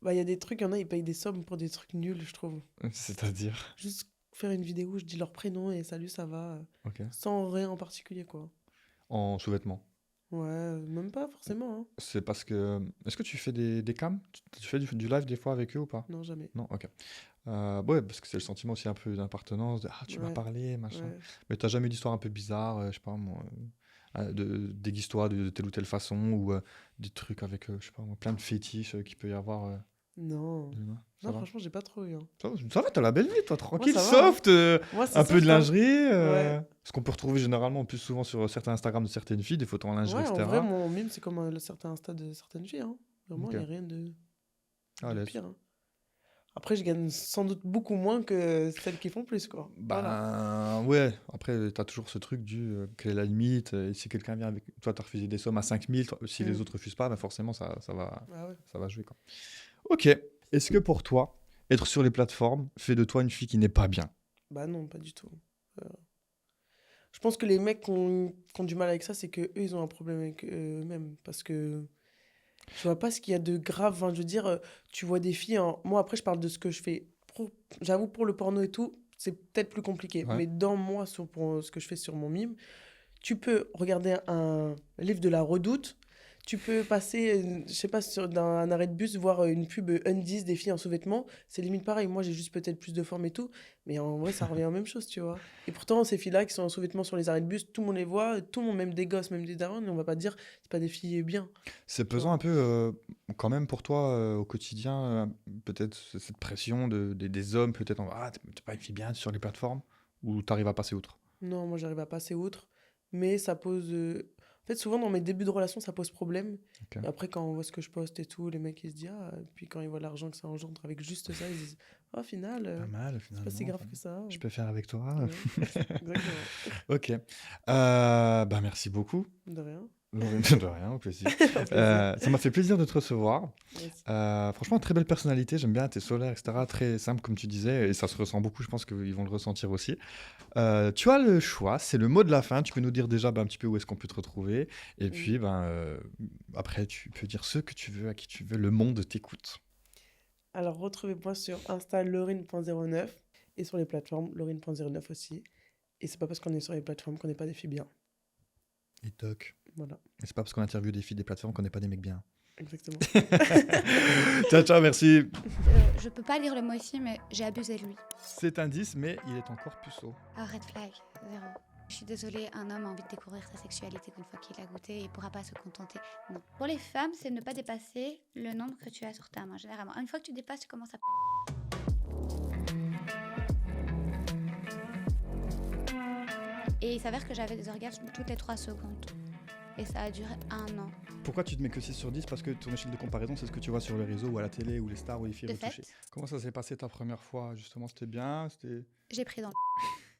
Bah, il y a des trucs, il y en a, ils payent des sommes pour des trucs nuls, je trouve. C'est-à-dire? Juste faire une vidéo où je dis leur prénom et salut, ça va, Ok. sans rien en particulier quoi. En sous-vêtements. Ouais, même pas forcément, hein. C'est parce que. Est-ce que tu fais des cams? Tu fais du live des fois avec eux ou pas? Non, jamais. Non, ok. Ouais, parce que c'est le sentiment aussi un peu d'appartenance, de ah, tu m'as Ouais, parlé, machin. ouais. Mais t'as jamais eu d'histoire un peu bizarre, je sais pas moi, déguise-toi de telle ou telle façon, ou des trucs avec, je sais pas moi, plein de fétiches qu'il peut y avoir. Non. Non, ça Non, va? franchement, j'ai pas trop eu, hein. Ça va, t'as la belle vie, toi, Moi, tranquille, ça va, hein. soft, Moi, c'est un peu de soft, hein. lingerie, Ouais. ce qu'on peut retrouver généralement plus souvent sur certains Instagram de certaines filles, des photos en lingerie, Ouais, en vrai, etc. mon mime, c'est comme un certain stade de certaines filles, hein. Vraiment, Ok, il n'y a rien de à l'aise. pire, hein. Après, je gagne sans doute beaucoup moins que celles qui font plus, quoi. Voilà. Ben ouais, après t'as toujours ce truc quelle est la limite, et si quelqu'un vient avec toi, t'as refusé des sommes à 5000, si les Mm. autres refusent pas, ben forcément Ah ouais. ça va jouer quoi. Ok, est-ce que pour toi, être sur les plateformes fait de toi une fille qui n'est pas bien? Bah non, pas du tout. Euh, Je pense que les mecs qui ont du mal avec ça, c'est que eux, ils ont un problème avec eux-mêmes. Parce que je vois pas ce qu'il y a de grave. Enfin, je veux dire, tu vois des filles. Moi, après, je parle de ce que je fais. J'avoue, pour le porno et tout, c'est peut-être plus compliqué. Ouais. Mais dans moi, pour ce que je fais sur mon mime, tu peux regarder un livre de la Redoute. Tu peux passer, je sais pas, dans un arrêt de bus, voir une pub Undies des filles en sous-vêtements. C'est limite pareil. Moi, j'ai juste peut-être plus de forme et tout. Mais en vrai, ça revient à la même chose, tu vois. Et pourtant, ces filles-là qui sont en sous-vêtements sur les arrêts de bus, tout le monde les voit. Tout le monde, même des gosses, même des darons, on va pas dire c'est pas des filles bien. C'est Tu pesant vois. un peu quand même pour toi au quotidien, peut-être cette pression des hommes, peut-être ah, t'es pas une fille bien sur les plateformes, ou t'arrives à passer outre? Non, moi, j'arrive à passer outre. Mais ça pose. En fait, souvent, dans mes débuts de relation, ça pose problème. Ok. Et après, quand on voit ce que je poste et tout, les mecs, ils se disent, ah, et puis quand ils voient l'argent que ça engendre avec juste ça, ils se disent, oh, au final, Pas mal c'est pas si finalement. grave que ça. Je peux faire avec toi. Ouais, exactement. Ok. Bah merci beaucoup. De rien. De rien, au plaisir. Un plaisir. Ça m'a fait plaisir de te recevoir. Merci. Franchement, très belle personnalité, j'aime bien, t'es solaire, etc. Très simple, comme tu disais, et ça se ressent beaucoup, je pense qu'ils vont le ressentir aussi. Tu as le choix, c'est le mot de la fin. Tu peux nous dire déjà un petit peu où est-ce qu'on peut te retrouver. Et puis, après, tu peux dire ce que tu veux, à qui tu veux. Le monde t'écoute. Alors, retrouvez-moi sur Insta Laurine.09 et sur les plateformes Laurine.09 aussi. Et c'est pas parce qu'on est sur les plateformes qu'on n'est pas des filles bien. Et toc. Voilà, Et c'est pas parce qu'on interviewe des filles des plateformes qu'on n'est pas des mecs bien. exactement. Ciao, ciao, merci. Je peux pas lire le mot ici, mais j'ai abusé de lui. C'est un 10, mais il est encore puceau. Ah, red flag, 0. Je suis désolée, un homme a envie de découvrir sa sexualité qu'une fois qu'il a goûté et il ne pourra pas se contenter. Non. Pour les femmes, c'est ne pas dépasser le nombre que tu as sur ta main, généralement. Une fois que tu dépasses, tu commences à... Et il s'avère que j'avais des orgasmes toutes les 3 secondes. Et ça a duré 1 an. Pourquoi tu te mets que 6 sur 10? Parce que ton échelle de comparaison, c'est ce que tu vois sur les réseaux ou à la télé ou les stars ou les filles De retouchées. fait, Comment ça s'est passé ta première fois, justement? C'était bien? j'ai pris dans le...